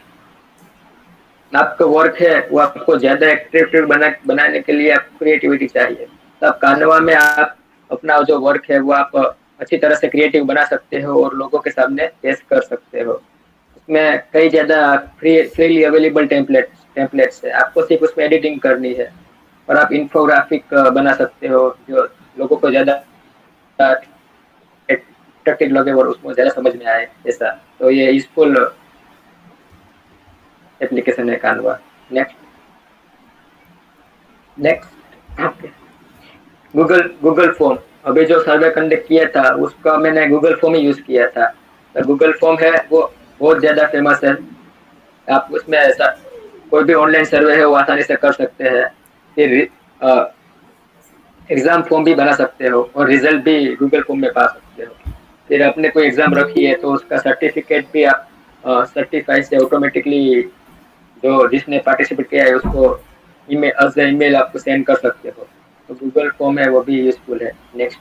आपका वर्क है वो आपको ज्यादा एट्रैक्टिव बनाने के लिए आपको क्रिएटिविटी चाहिए। तब कानवा में आप अपना जो वर्क है वो आप अच्छी तरह से क्रिएटिव बना सकते हो और लोगों के सामने पेश कर सकते हो। उसमें कई ज्यादा फ्रीली अवेलेबल टेम्पलेट्स है, आपको सिर्फ उसमें एडिटिंग करनी है और आप इन्फोग्राफिक बना सकते हो जो लोगों को ज्यादा अट्रैक्टिव लगे और उसको ज्यादा समझ में आए ऐसा। तो ये यूजफुल एप्लीकेशन है कानवा। Next, next Google form. अभी जो सर्वे कंडक्ट किया था उसका मैंने गूगल फॉर्म ही यूज किया था। तो गूगल फॉर्म है वो बहुत ज्यादा फेमस है। आप उसमें ऐसा कोई भी ऑनलाइन सर्वे है वो आसानी से कर सकते हैं। फिर एग्जाम फॉर्म भी बना सकते हो और रिजल्ट भी गूगल फॉर्म में पा सकते हो। फिर आपने कोई एग्जाम रखी है तो उसका सर्टिफिकेट भी आप सर्टिफाई से ऑटोमेटिकली जो जिसने पार्टिसिपेट किया है उसको ईमेल आपको सेंड कर सकते हो। तो गूगल फॉर्म है वो भी यूजफुल है। नेक्स्ट,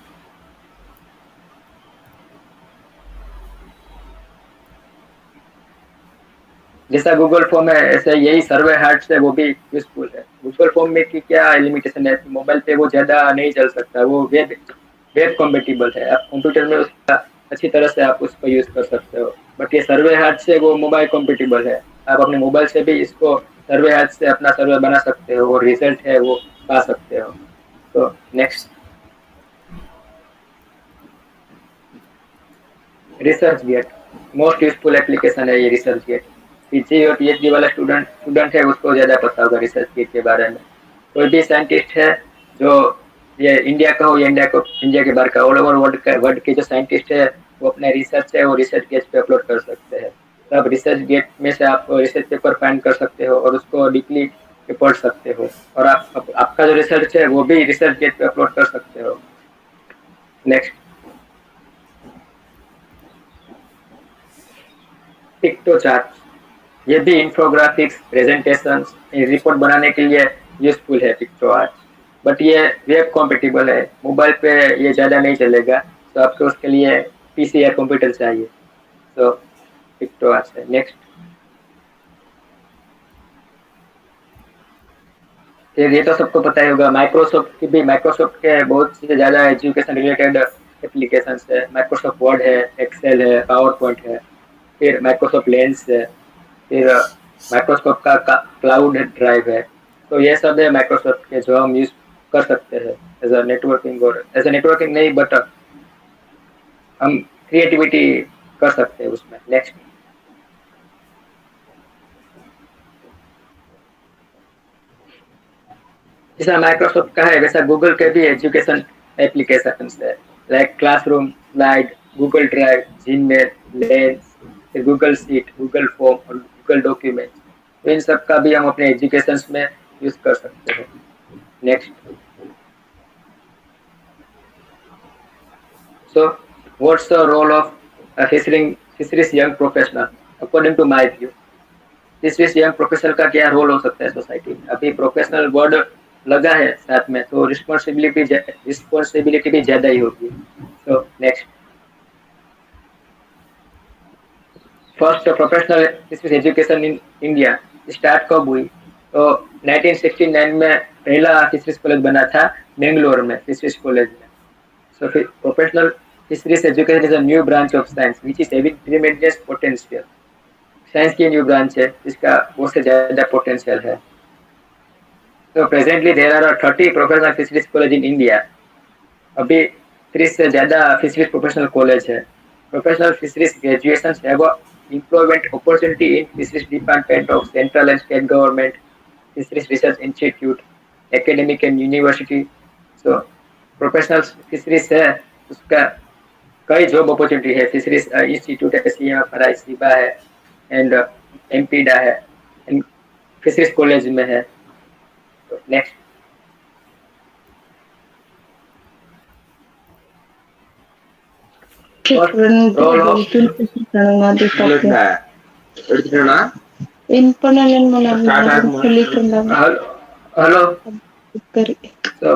जैसा गूगल फॉर्म है ऐसे यही सर्वे हार्ट है वो भी यूजफुल है। गूगल फॉर्म में की क्या लिमिटेशन है, मोबाइल पे वो ज्यादा नहीं चल सकता, वो वेब कॉम्पेटिबल है। आप कंप्यूटर में उसका अच्छी तरह से आप उसको यूज कर सकते हो। बट ये सर्वे हार्ट से वो मोबाइल कॉम्पेटिबल है, आप अपने मोबाइल से भी इसको सर्वे हार्ट से अपना सर्वे बना सकते हो और रिजल्ट है वो पा सकते हो। तो next, research get most useful application है ये रिसर्च गेट। पीजी और पीएचडी वाला स्टूडेंट है उसको ज्यादा पता होगा रिसर्च गेट के बारे में। कोई भी साइंटिस्ट है जो ये इंडिया का हो या इंडिया के बाहर का, ऑल ओवर वर्ल्ड के जो साइंटिस्ट है वो अपने रिसर्च है वो रिसर्च गेट पे अपलोड कर सकते हैं। तब रिसर्च गेट में से आप रिसर्च पेपर फाइंड कर सकते हो और उसको डीपली पढ़ सकते हो और आपका जो रिसर्च है वो भी रिसर्च गेट पे अपलोड कर सकते हो। Next, picto chart. ये भी इंफोग्राफिक्स प्रेजेंटेशन रिपोर्ट बनाने के लिए यूजफुल है पिक्टो आर्ट। बट ये वेब कॉम्पेटिबल है, मोबाइल पे ये ज़्यादा नहीं चलेगा। तो आपको उसके लिए पीसी या कंप्यूटर चाहिए। तो पिक्टो आर्ट है। नेक्स्ट, फिर ये तो सबको पता ही होगा माइक्रोसॉफ्ट के बहुत से ज़्यादा एजुकेशन रिलेटेड एप्लीकेशंस है। माइक्रोसॉफ्ट वर्ड है, एक्सेल है, पावर पॉइंट है, फिर माइक्रोसॉफ्ट लेंस है, फिर माइक्रोसॉफ्ट का क्लाउड ड्राइव है। तो ये सब है माइक्रोसॉफ्ट के जो हम यूज कर सकते हैं एज अ नेटवर्किंग, और एज अ नेटवर्किंग नहीं बट हम क्रिएटिविटी कर सकते हैं उसमें। नेक्स्ट, जैसा माइक्रोसॉफ्ट का है वैसा गूगल के भी एजुकेशन एप्लीकेशन है, like classroom, slide, Google drive, Gmail, lens, फिर गूगल शीट, गूगल फॉर्म और गूगल डॉक्यूमेंट। तो इन सब का भी हम अपने एजुकेशन में यूज कर सकते हैं। Next, so what's the role of a fisheries young professional according to my view? Fisheries young professional का क्या रोल हो सकता है सोसाइटी में? अभी प्रोफेशनल वर्ड लगा है साथ में तो रिस्पॉन्सिबिलिटी भी ज्यादा ही होगी। तो next, first professional fisheries education in India start कब हुई? तो 1969 में पहला फिशरीज कॉलेज बना था बेंगलोर में, फिशरीज कॉलेज में। So professional fisheries education is a new branch of science which is having tremendous potential. Science की न्यू ब्रांच है इसका बहुत से ज्यादा पोटेंशियल है। तो presently there are 30 professional fisheries college in India. अभी 30 से ज्यादा फिशरीज प्रोफेशनल कॉलेज है। Professional fisheries graduation have employment opportunity in fisheries department of central and state government, fisheries research institute, academic and university. So professional fisheries है उसका कई job opportunity है. Fisheries institute है, CMFRI, CIBA है and एमपीडा है and fisheries college में है. तो next role of hello. So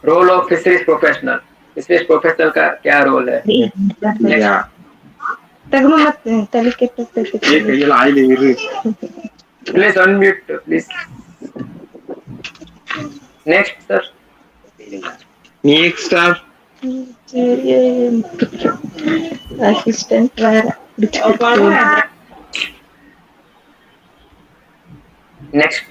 role of fisheries professional. Fisheries professional का क्या रोल है? Please unmute please. Next sir. Next sir. Assistant Next.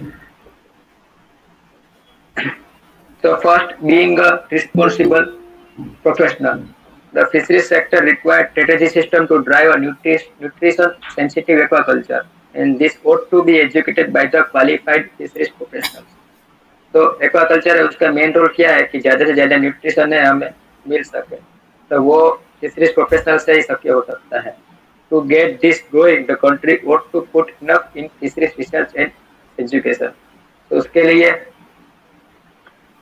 So first, being a responsible professional, the fisheries sector requires strategy system to drive a nutrition sensitive aquaculture, and this ought to be executed by the qualified fisheries professionals. तो aquaculture है उसका main role क्या है कि ज्यादा से ज्यादा nutrition है हमें मिल सके, तो वो फिशरीज प्रोफेशनल से ही शक्य हो सकता है. To get this going, the country ought to put enough in fisheries research and education. तो उसके लिए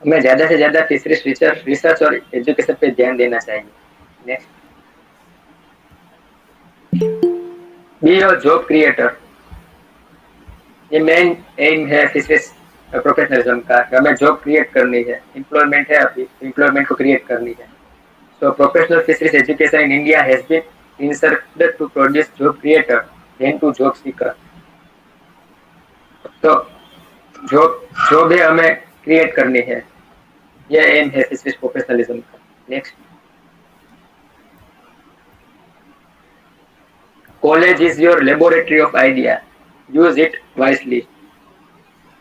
हमें ज्यादा से ज्यादा फिशरीज रिसर्च और एजुकेशन पे ध्यान देना चाहिए. Next. Be a job creator. ये मेन एम है फिशरीज प्रोफेशनलिज्म का. हमें जॉब क्रिएट करनी है. एम्प्लॉयमेंट है, अभी एम्प्लॉयमेंट को क्रिएट करनी है. So professional fisheries education in India has been inserted to produce job creator then to job seeker. तो जो भी हमें क्रिएट करनी है, यह एम है फिशरीज प्रोफेशनलिज्म का. Next. College is your laboratory of idea, use it wisely.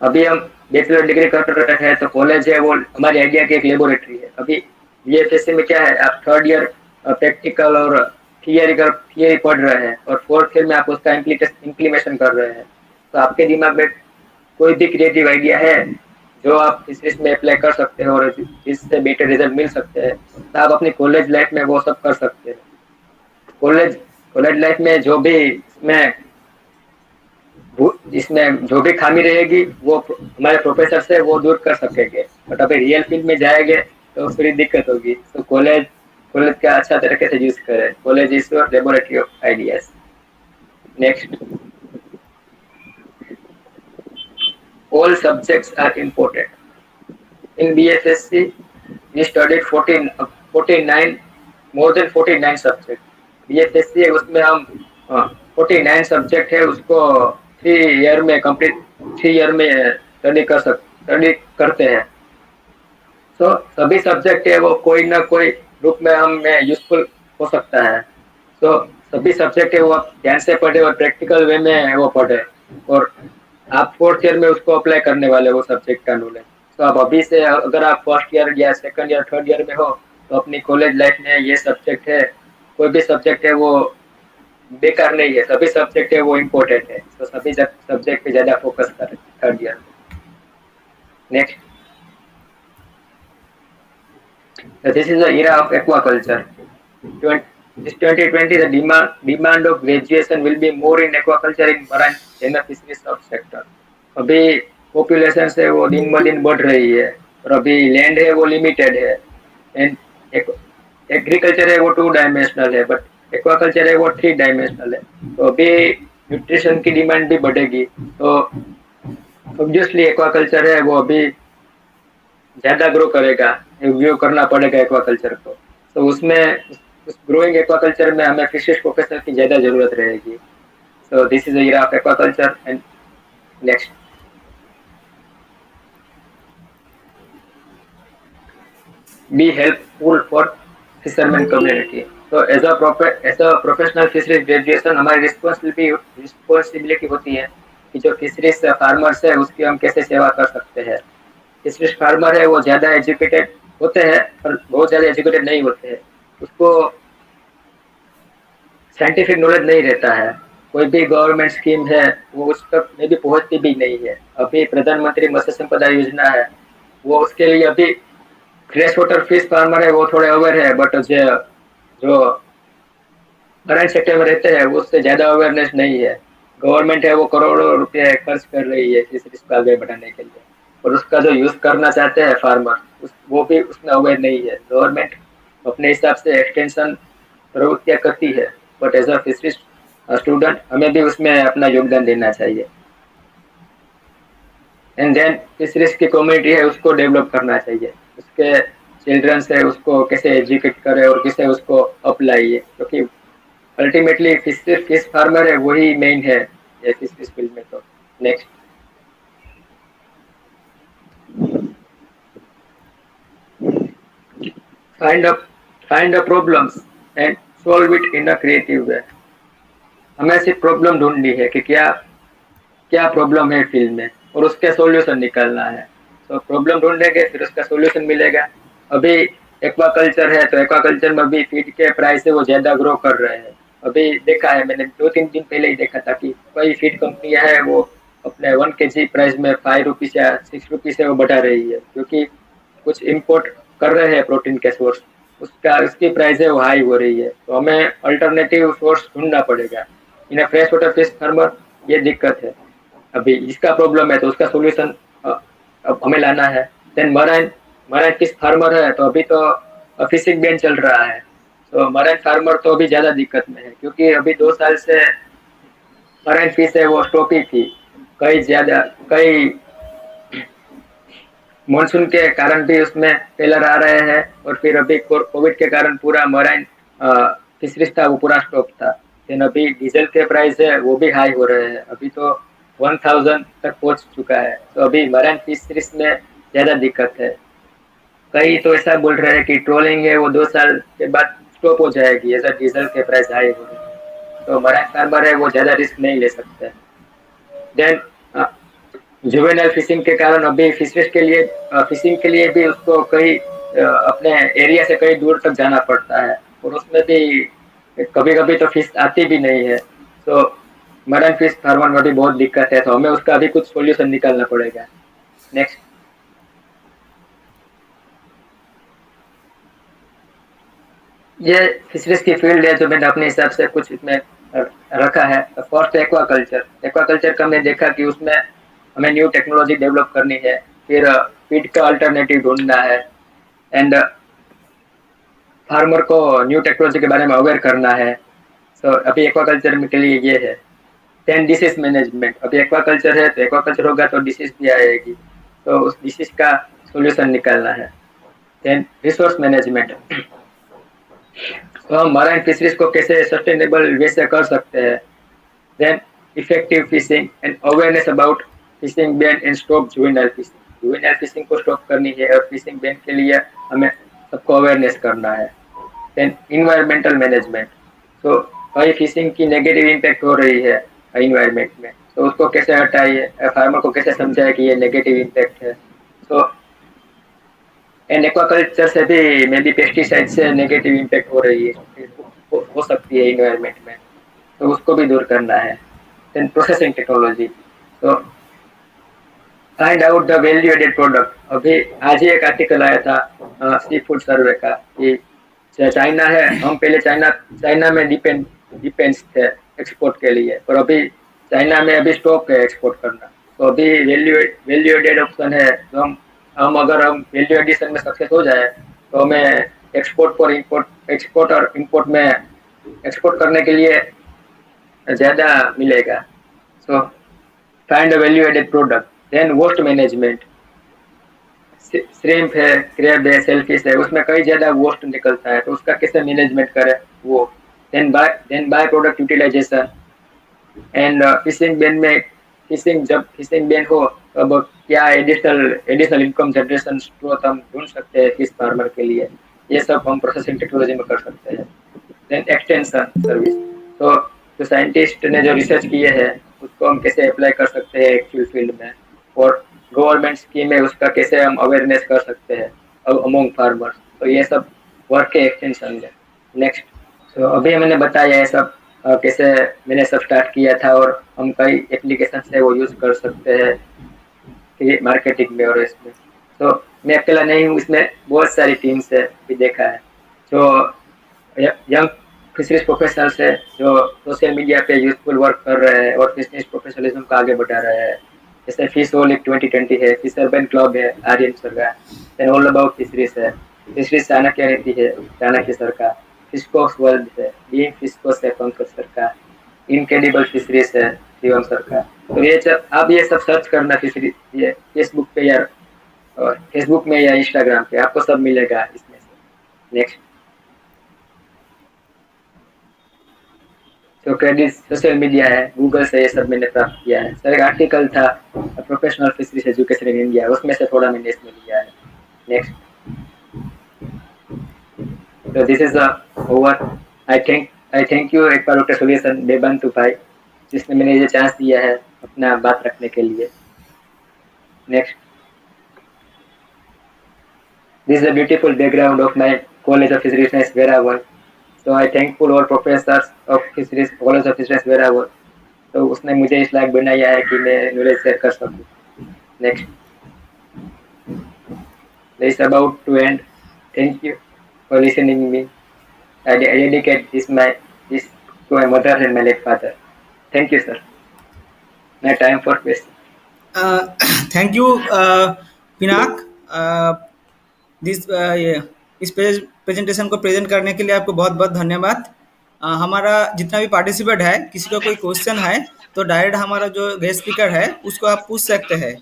अभी हम बैचलर डिग्री कर रहे हैं तो कॉलेज है वो हमारी आइडिया की एक लेबोरेटरी है. अभी बीएफएससी में क्या है, आप थर्ड ईयर प्रैक्टिकल और थियरी पढ़ रहे हैं और फोर्थ ईयर में आप उसका इम्प्लीमेशन कर रहे हैं. तो आपके दिमाग में कोई भी क्रिएटिव आइडिया है जो आप फिशरीज में अप्लाई कर सकते हैं और इससे बेटर रिजल्ट मिल सकते हैं, तो आप अपनी कॉलेज लाइफ में वो सब कर सकते हैं. कॉलेज लाइफ में जो भी इसमें जो भी खामी रहेगी वो हमारे प्रोफेसर से वो दूर कर सकेंगे. बट अभी रियल फील्ड में जाएंगे तो थोड़ी दिक्कत होगी. तो कॉलेज का अच्छा तरीके से यूज करें. College is your laboratory of ideas. Next. All subjects are important. In BFSC, we studied 49 more than 49 subjects. BFSC है उसमें हम 49 सब्जेक्ट है उसको 3 ईयर में स्टडी करते हैं. तो सभी सब्जेक्ट है वो कोई ना कोई रूप में हमें यूजफुल हो सकता है. तो सभी सब्जेक्ट है वो आप ध्यान से पढ़े और प्रैक्टिकल वे में वो पढ़े और आप फोर्थ ईयर में उसको अप्लाई करने वाले वो सब्जेक्ट का नॉलेज. तो आप अभी से अगर आप फर्स्ट ईयर या सेकंड ईयर थर्ड ईयर में हो तो अपनी कॉलेज लाइफ में ये सब्जेक्ट है, कोई भी सब्जेक्ट है वो बेकार नहीं है. सभी सब्जेक्ट है वो इम्पोर्टेंट है. तो सभी सब्जेक्ट पे ज्यादा फोकस करें थर्ड ईयर में. Next. This is the era of aquaculture. 2020 the demand of graduation will be more in aquaculture in marine than the fisheries subsector. अभी पॉपुलेशन से वो दिन ब दिन बढ़ रही है और अभी लैंड है वो लिमिटेड है एंड एग्रीकल्चर है वो 2 डायमेंशनल है बट एक्वाकल्चर है वो 3 डायमेंशनल है. तो अभी न्यूट्रिशन की डिमांड भी बढ़ेगी तो ऑब्वियसली एक्वाकल्चर है वो अभी ज्यादा ग्रो करेगा. व्यू करना पड़ेगा एक्वाकल्चर को. तो उसमें उस ग्रोइंग एक्वाकल्चर में हमें फिशरीज प्रोफेशनल की ज्यादा जरूरत रहेगी. So this is the era of aquaculture. And next. Be helpful for fisherman community. तो as a professional fisheries graduation हमारी रिस्पॉन्सिबिलिटी होती है कि जो फिशरीज फार्मर्स है उसकी हम कैसे सेवा कर सकते हैं. फिशरीज फार्मर है वो ज्यादा एजुकेटेड होते हैं और बहुत ज्यादा एजुकेटेड नहीं होते हैं. उसको साइंटिफिक नॉलेज नहीं रहता है कोई भी गवर्नमेंट स्कीम है वो उस तक में भी पहुंचती भी नहीं है। अभी प्रधानमंत्री मत्स्य संपदा योजना है, वो उसके लिए अभी फ्रेश वाटर फिश फार्मर है वो थोड़े अवेयर है, बट जो मराइन सेक्टर में रहते हैं उससे ज्यादा अवेयरनेस नहीं है। गवर्नमेंट है वो करोड़ों रुपए खर्च कर रही है फिशरीज को आगे बढ़ाने के लिए, और उसका जो यूज करना चाहते हैं फार्मर वो भी उसमें अवेयर नहीं है। गवर्नमेंट अपने हिसाब से एक्सटेंशन प्रवृत्तियां करती है, but as a fisheries student हमें भी उसमें अपना योगदान देना चाहिए। एंड देन फिशरीज की कम्युनिटी है उसको डेवलप करना चाहिए, उसके चिल्ड्रंस है उसको कैसे एजुकेट करे और कैसे उसको अप्लाई है, क्योंकि अल्टीमेटली फिश फार्मर है वही मेन है ये फिशरीज फील्ड में। तो next, find the problems and solve it in a creative way. हमें सिर्फ प्रॉब्लम ढूंढनी है कि क्या क्या प्रॉब्लम है फील्ड में और उसके सॉल्यूशन निकालना है। तो प्रॉब्लम ढूंढेंगे फिर उसका सॉल्यूशन मिलेगा। अभी एक्वाकल्चर है तो एक्वाकल्चर में भी फीड के प्राइस है वो ज्यादा ग्रो कर रहे हैं। अभी देखा है मैंने 2-3 दिन पहले ही देखा था कि कई फीड कंपनियां है वो अपने 1 kg प्राइस में 5 रुपीज या 6 रुपीज से वो बढ़ा रही है, क्योंकि कुछ इम्पोर्ट कर रहे हैं प्रोटीन के सोर्स, उसकी प्राइस है वो हाई हो रही है। तो हमें अल्टरनेटिव सोर्स ढूंढना पड़ेगा। In fresh water fish farmer ये दिक्कत है, अभी इसका प्रॉब्लम है तो उसका सोल्यूशन अब हमें लाना है। Then marine marine fish farmer है तो अभी तो फिशिंग बैन चल रहा है, तो मराइन फार्मर तो अभी ज्यादा दिक्कत में है, क्योंकि अभी 2 साल से मराइन फिश है वो स्टॉप ही थी। कई मानसून के कारण भी उसमें फेलर आ रहे हैं, और फिर अभी कोविड के कारण पूरा मराइन फिशरीज था वो पूरा स्टॉप था। लेकिन अभी डीजल के प्राइस है वो भी हाई हो रहे हैं, अभी तो 1000 तक पहुंच चुका है। तो अभी मराइन फिशरीज में ज्यादा दिक्कत है। कई तो ऐसा बोल रहे हैं कि ट्रोलिंग है वो 2 साल के बाद स्टॉप हो जाएगी, ऐसा डीजल के प्राइस हाई हो रहे हैं। तो मराइन फार्मर है वो ज्यादा रिस्क नहीं ले सकते। देन जुवेनाइल फिशिंग के कारण अभी फिशरीज के लिए फिशिंग के लिए भी उसको कई अपने एरिया से कई दूर तक जाना पड़ता है, और उसमें भी कभी कभी तो फिश आती भी नहीं है। तो मराइन फिश फार्मर में भी बहुत दिक्कत है, तो हमें उसका भी कुछ सॉल्यूशन निकालना पड़ेगा। नेक्स्ट, ये फिशरीज की फील्ड है जो मैंने अपने हिसाब से कुछ इसमें रखा है। फर्स्ट एक्वाकल्चर, एक्वाकल्चर का हमने देखा कि उसमें हमें न्यू टेक्नोलॉजी डेवलप करनी है, फिर फीड का अल्टरनेटिव ढूंढना है, एंड फार्मर को न्यू टेक्नोलॉजी के बारे में अवेयर करना है। तो अभी एक्वाकल्चर के लिए ये है। देन डिसीज मैनेजमेंट, अभी एक्वाकल्चर है तो एक्वाकल्चर होगा तो डिसीज भी आएगी, तो उस डिसीज का सोल्यूशन निकालना है। देन रिसोर्स मैनेजमेंट, तो हम मराइन फिशरीज को कैसे सस्टेनेबल वे से कर सकते हैं। Then effective fishing and awareness about fishing ban and stop juvenile fishing, juvenile fishing को स्टॉप करनी है और फिशिंग बैन के लिए हमें सबको अवेयरनेस करना है। देन इन्वायरमेंटल मैनेजमेंट, तो कई फिशिंग की नेगेटिव इम्पैक्ट हो रही है इन्वायरमेंट में, तो उसको कैसे हटाइए, फार्मर को कैसे समझाए कि ये नेगेटिव इम्पैक्ट है। तो एंड एक्वाकल्चर से भी मे बी पेस्टिसाइड से नेगेटिव इम्पैक्ट हो रही है, हो सकती है इन्वायरमेंट में, तो उसको भी दूर करना है। देन प्रोसेसिंग टेक्नोलॉजी, तो find out the value added product. अभी आज ही एक आर्टिकल आया था सी फूड सर्वे का कि चाइना है, हम पहले चाइना में डिपेंड्स थे एक्सपोर्ट के लिए, और अभी चाइना में अभी स्टॉप है एक्सपोर्ट करना। तो अभी वैल्यू एडेड ऑप्शन है, तो हम अगर हम वैल्यू एडिशन में सक्सेस हो जाए तो हमें एक्सपोर्ट और इम्पोर्ट में एक्सपोर्ट करने के लिए ज़्यादा मिलेगा। So find a value added product. Then waste management, shrimp है, क्रैब है, सेलफिश है, उसमें कई ज़्यादा वोस्ट निकलता है, तो उसका कैसे मैनेजमेंट करें वो। Then by product utilisation and fishing ban में जब फिशिंग बैन हो तब क्या एडिशनल इनकम जनरेशन स्रोत हम ढूंढ सकते हैं फिश फार्मर के लिए, ये सब हम प्रोसेसिंग टेक्नोलॉजी में कर सकते हैं। देन एक्सटेंशन सर्विस, तो जो साइंटिस्ट ने जो रिसर्च किए हैं उसको हम कैसे अप्लाई कर सकते हैं एक्चुअल फील्ड में, और गवर्नमेंट स्कीम है उसका कैसे हम अवेयरनेस कर सकते हैं अमंग फार्मर्स, तो ये सब वर्क के एक्सटेंशन है। नेक्स्ट, तो अभी मैंने बताया है सब कैसे मैंने सब स्टार्ट किया था और हम कई एप्लीकेशन से वो यूज कर सकते हैं कि मार्केटिंग में और इसमें। तो मैं अकेला नहीं हूँ, इसमें बहुत सारी टीम्स है भी देखा है जो यंग फिशरीज प्रोफेशनल्स है जो सोशल मीडिया पे यूजफुल वर्क कर रहे हैं और फिशरीज प्रोफेशनलिज्म को आगे बढ़ा रहे हैं। जैसे फिश ओलिक 2020 है, फिश अर्बन क्लब है आर्यन सर का, देन ऑल अबाउट फिशरीज है, फिशरीज चाणक्य नीति है चाणक्य सर का, फिशकोस वर्ल्ड है बीइंग फिशकोस है पंकज सर का, इनक्रेडिबल फिशरीज है शिवम सर का। तो ये सब आप ये सब सर्च करना फिशरीज, ये फेसबुक पे या फेसबुक में या इंस्टाग्राम पे आपको सब मिलेगा इसमें से। नेक्स्ट, तो क्रेडिट सोशल मीडिया है, गूगल से ये सब मैंने प्राप्त किया है। सर एक आर्टिकल था professional fisheries education in India, उसमें से थोड़ा मैंने इसमें लिया है। नेक्स्ट, तो this is over. I thank you एक बार डॉक्टर सोल्यूशन देबंतु भाई जिसने मैंने ये चांस दिया है अपना बात रखने के लिए। Next, this is a beautiful background of my college of fisheries Veraval. So I thankful all professors of fisheries, college of fisheries wherever. तो उसने मुझे इस लायक बनाया है कि मैं नॉलेज शेयर कर सकूं। Next, this is about to end. Thank you for listening me. I dedicate this to my mother and my late father. Thank you, sir. My time for question. Thank you Pinak, इस presentation को present करने के लिए आपको बहुत बहुत धन्यवाद। हमारा जितना भी पार्टिसिपेंट है, किसी का कोई क्वेश्चन है तो डायरेक्ट हमारा जो गेस्ट स्पीकर है उसको आप पूछ सकते हैं,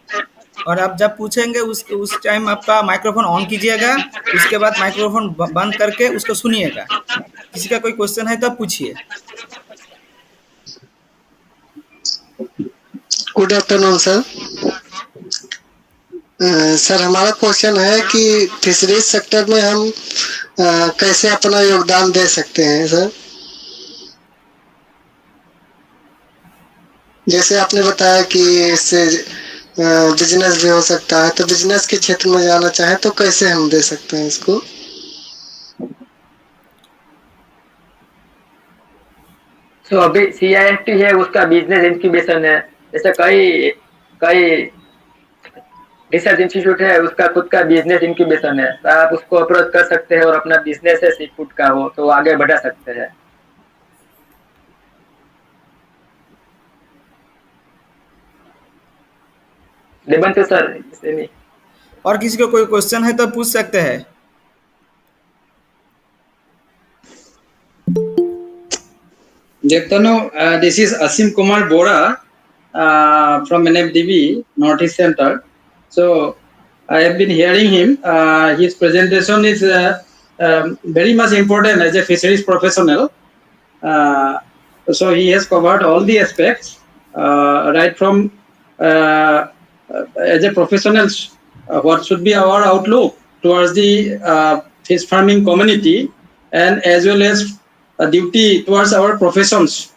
और आप जब पूछेंगे उस टाइम आपका माइक्रोफोन ऑन कीजिएगा, उसके बाद माइक्रोफोन बंद करके उसको सुनिएगा। किसी का कोई क्वेश्चन है तो आप पूछिए। Good afternoon sir. सर हमारा क्वेश्चन है कि फिशरीज सेक्टर में हम कैसे अपना योगदान दे सकते हैं सर। जैसे आपने बताया कि इससे बिजनेस भी हो सकता है, तो बिजनेस के क्षेत्र में जाना चाहे तो कैसे हम दे सकते हैं इसको। तो अभी CIFT है उसका बिजनेस इंक्यूबेशन है। जैसे कई रिसर्च इंस्टीट्यूट है उसका खुद का बिजनेस इंक्यूबेशन है, तो आप उसको अप्रोच कर सकते हैं और अपना बिजनेस है सी फूड का हो तो आगे बढ़ा सकते हैं। देबंतु सर, और किसी को कोई क्वेश्चन है तो पूछ सकते हैं। Dektano, this is Asim Kumar Bora from NFDB Northeast Center. So I have been hearing him. His presentation is very much important as a fisheries professional. So he has covered all the aspects, right from as a professional, what should be our outlook towards the fish farming community, and as well as a duty towards our professions,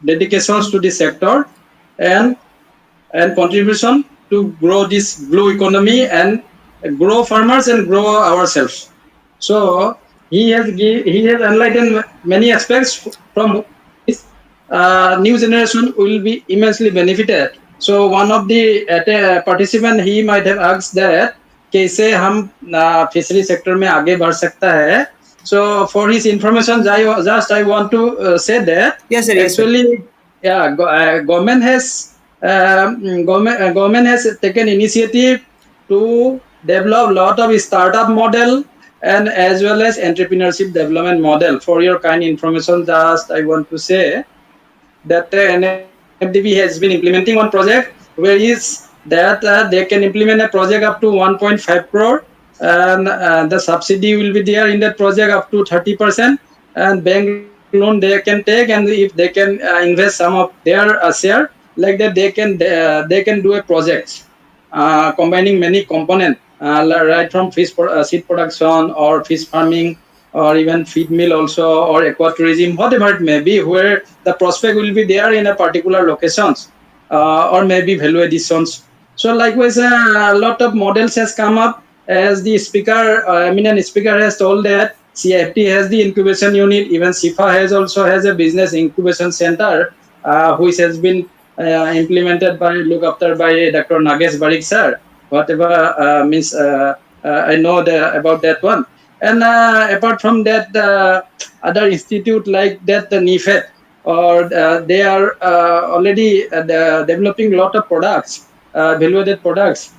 dedications to the sector, and contribution to grow this blue economy and grow farmers and grow ourselves. So he has enlightened many aspects from this. New generation will be immensely benefited. So one of the participant, he might have asked that कैसे हम fishery sector में आगे बढ़ सकता है. So for his information, I want to say that yes, sir, actually, yeah, government has taken initiative to develop lot of startup model and as well as entrepreneurship development model. For your kind information, just I want to say that NFDB has been implementing one project where is that they can implement a project up to 1.5 crore. And the subsidy will be there in that project up to 30%, and bank loan they can take, and if they can invest some of their share, like that they can do a project combining many components, right from fish seed production or fish farming or even feed mill also or aquatourism, whatever it may be, where the prospect will be there in a particular locations or maybe value additions. So likewise, a lot of models has come up. As the speaker, eminent speaker has told that CFT has the incubation unit. Even SIFA also has a business incubation center, which has been implemented by, look after by Dr. Nagesh Barik sir. Whatever means, I know about that one. And apart from that, other institute like that, the NIFED, or they are already developing a lot of products, value-added products.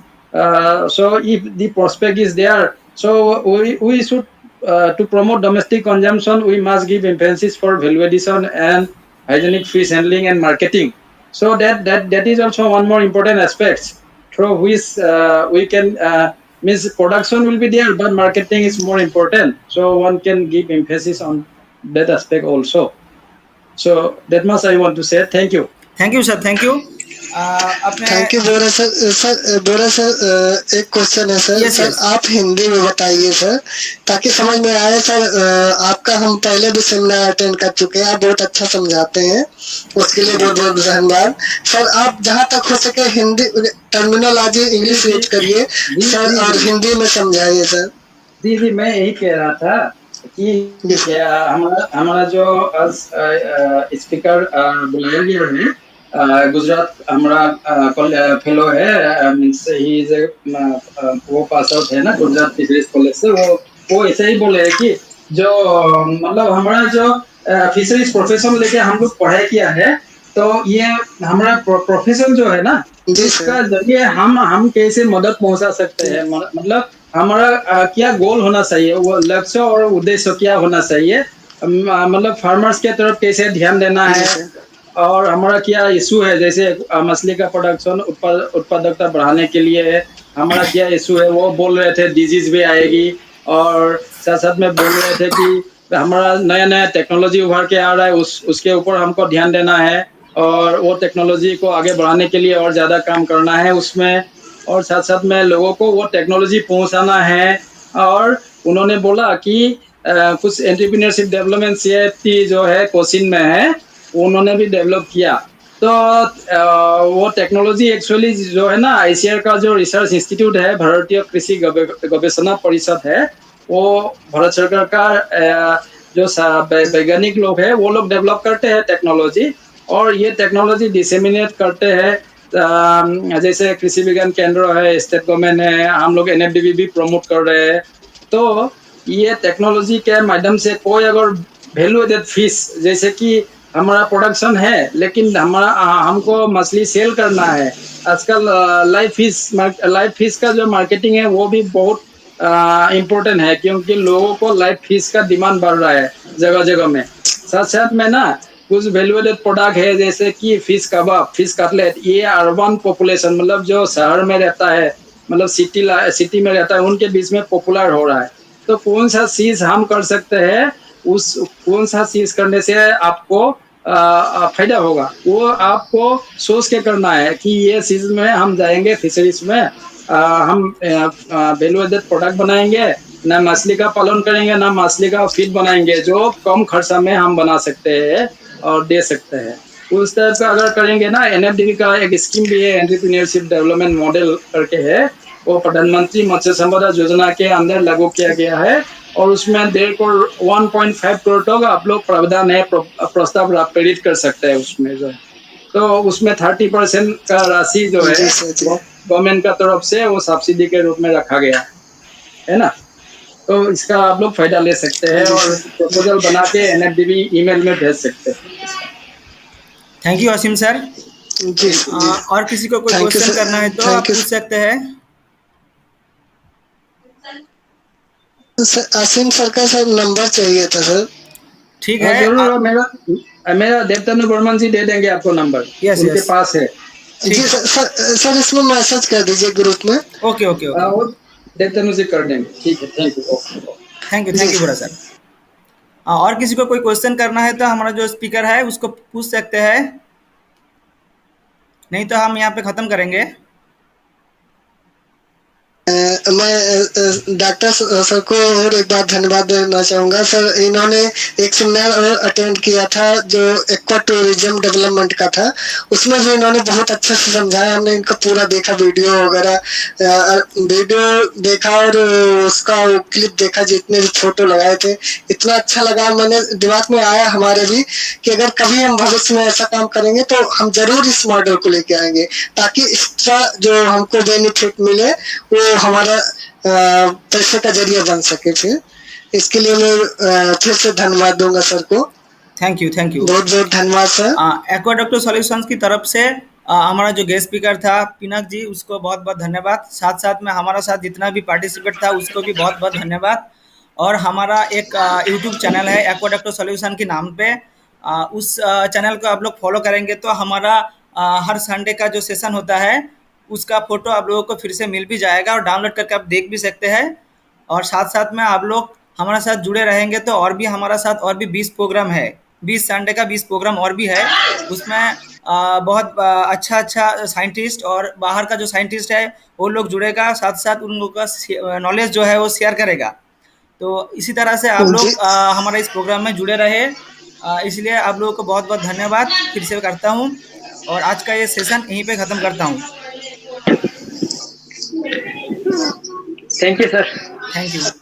So if the prospect is there, so we should, to promote domestic consumption, we must give emphasis for value addition and hygienic fish handling and marketing. So that is also one more important aspect through which we can means production will be there, but marketing is more important. So one can give emphasis on that aspect also. So that much I want to say. Thank you. Thank you sir, thank you. अपने thank you Bora sir. Sir Bora sir, एक question है sir. Yes, sir yes. आप हिंदी में बताइए sir, ताकि समझ में आए सर। आपका हम पहले भी सेमिनार अटेंड कर चुके हैं, आप बहुत अच्छा समझाते हैं, उसके लिए बहुत बहुत धन्यवाद सर। आप जहाँ तक हो सके हिंदी टर्मिनोलॉजी इंग्लिश यूज करिए सर, और हिंदी में समझाइए सर। जी, मैं यही कह रहा था कि हमारा जो स्पीकर बुलाया गया है, गुजरात हमारा फेलो है, मीन्स ही इज वो पास आउट है ना गुजरात फिशरीज कॉलेज से। वो ऐसे ही बोले है कि जो मतलब हमारा जो फिशरीज प्रोफेशन लेके हम लोग पढ़ाई किया है, तो ये हमारा प्रोफेशन जो है ना, इसका जरिए हम कैसे मदद पहुंचा सकते हैं, मतलब हमारा क्या गोल होना चाहिए, वो लक्ष्य और उद्देश्य क्या होना चाहिए, मतलब फार्मर्स के तरफ कैसे ध्यान देना है, और हमारा क्या इशू है, जैसे मछली का प्रोडक्शन उत्पादकता बढ़ाने के लिए हमारा क्या इशू है। वो बोल रहे थे डिजीज भी आएगी, और साथ साथ में बोल रहे थे कि हमारा नया नया टेक्नोलॉजी उभर के आ रहा है, उसके ऊपर हमको ध्यान देना है, और वो टेक्नोलॉजी को आगे बढ़ाने के लिए और ज़्यादा काम करना है उसमें, और साथ साथ में लोगों को वो टेक्नोलॉजी पहुंचाना है। और उन्होंने बोला कि कुछ एंटरप्रेन्योरशिप डेवलपमेंट CFT जो है कोचिन में है, उन्होंने भी डेवलप किया। तो वो टेक्नोलॉजी एक्चुअली जो है ना, ICAR का जो रिसर्च इंस्टीट्यूट है, भारतीय कृषि गवेषणा परिषद है, वो भारत सरकार का जो वैज्ञानिक लोग है, वो लोग डेवलप करते हैं टेक्नोलॉजी, और ये टेक्नोलॉजी डिसेमिनेट करते हैं। जैसे कृषि विज्ञान केंद्र है, स्टेट गवर्नमेंट है, हम लोग NFDB भी प्रमोट कर रहे हैं। तो ये टेक्नोलॉजी के माध्यम से कोई अगर वैल्यू एडेड फिश, जैसे कि हमारा प्रोडक्शन है, लेकिन हमको मछली सेल करना है। आजकल लाइव फिश का जो मार्केटिंग है वो भी बहुत इम्पोर्टेंट है, क्योंकि लोगों को लाइव फिश का डिमांड बढ़ रहा है जगह जगह में। साथ साथ में ना कुछ वैल्यूएडेड प्रोडक्ट है, जैसे कि फिश कबाब, फिश कटलेट, ये अर्बन पॉपुलेशन, मतलब जो शहर में रहता है, मतलब सिटी में रहता है, उनके बीच में पॉपुलर हो रहा है। तो कौन सा चीज हम कर सकते हैं, उस कौन सा चीज करने से आपको फायदा होगा, वो आपको सोच के करना है कि ये चीज में हम जाएंगे फिशरीज में, हम वैल्यू एडेड प्रोडक्ट बनाएंगे, ना मछली का पालन करेंगे, ना मछली का फीड बनाएंगे, जो कम खर्चा में हम बना सकते हैं और दे सकते हैं। उस तरह का अगर करेंगे ना, NFDB का एक स्कीम भी है, एंटरप्रेन्योरशिप डेवलपमेंट मॉडल करके है, वो प्रधानमंत्री मत्स्य संपदा योजना के अंदर लागू किया गया है, और उसमें 1.5 करोड़ तक आप लोग प्रावधान है, प्रस्ताव प्रेरित कर सकते हैं उसमें जो है। तो उसमें 30% का राशि जो है गवर्नमेंट का तरफ से वो सब्सिडी के रूप में रखा गया है ना। तो इसका आप लोग फायदा ले सकते हैं, और प्रपोजल बना के NFDB ईमेल में भेज सकते हैं। Thank you Aseem sir. जी और किसी को कोई क्वेश्चन करना है तो आप पूछ सकते हैं। असीम सर का सर नंबर चाहिए था सर। ठीक है, जरूर, मेरा देवतनु बर्मन जी दे देंगे आपको नंबर। यस, उनके यस। पास है। जी सर इसमें मैसेज कर दीजिए ग्रुप में। ओके ओके ओके, वो देवतनु जी कर देंगे। ठीक है, थैंक यू। थैंक यू बड़ा सर। और किसी को कोई क्वेश्चन करना है तो हमारा जो स्पीकर है उसको पूछ सकते हैं, नहीं तो हम यहाँ पे खत्म करेंगे। मैं डॉक्टर सर को और एक बार धन्यवाद देना चाहूँगा। सर इन्होंने एक सेमिनार और अटेंड किया था जो एक्वा टूरिज्म डेवलपमेंट का था, उसमें भी इन्होंने बहुत अच्छे से समझाया। हमने इनका पूरा देखा, वीडियो वगैरह वीडियो देखा और उसका क्लिप देखा, जितने भी फोटो लगाए थे, इतना अच्छा लगा। मैंने दिमाग में आया हमारे भी कि अगर कभी हम भविष्य में ऐसा काम करेंगे तो हम जरूर इस मॉडल को लेके आएंगे, ताकि एक्स्ट्रा जो हमको बेनिफिट मिले वो हमारा पैसे का जरिया बन सके। फिर इसके लिए मैं फिर से धन्यवाद दूंगा सर को। Thank you, thank you. बहुत बहुत धन्यवाद सर। एक्वाडक्ट सॉल्यूशंस की तरफ से हमारा जो गेस्ट स्पीकर था पिनाक जी, उसको बहुत बहुत धन्यवाद। साथ साथ में हमारा साथ जितना भी पार्टिसिपेट था उसको भी बहुत बहुत धन्यवाद। और हमारा एक यूट्यूब चैनल है एक्वाडक्ट सॉल्यूशन के नाम पे, उस चैनल को आप लोग फॉलो करेंगे तो हमारा हर संडे का जो सेशन होता है उसका फोटो आप लोगों को फिर से मिल भी जाएगा और डाउनलोड करके आप देख भी सकते हैं। और साथ साथ में आप लोग हमारे साथ जुड़े रहेंगे तो और भी हमारा साथ और भी 20 प्रोग्राम है, 20 संडे का 20 प्रोग्राम और भी है। उसमें बहुत अच्छा साइंटिस्ट और बाहर का जो साइंटिस्ट है वो लोग जुड़ेगा, साथ साथ उन लोगों का नॉलेज जो है वो शेयर करेगा। तो इसी तरह से आप लोग हमारा इस प्रोग्राम में जुड़े रहे, इसलिए आप लोगों को बहुत बहुत धन्यवाद फिर से करता हूँ और आज का ये सेशन यहीं पे ख़त्म करता हूँ। Thank you sir. Thank you.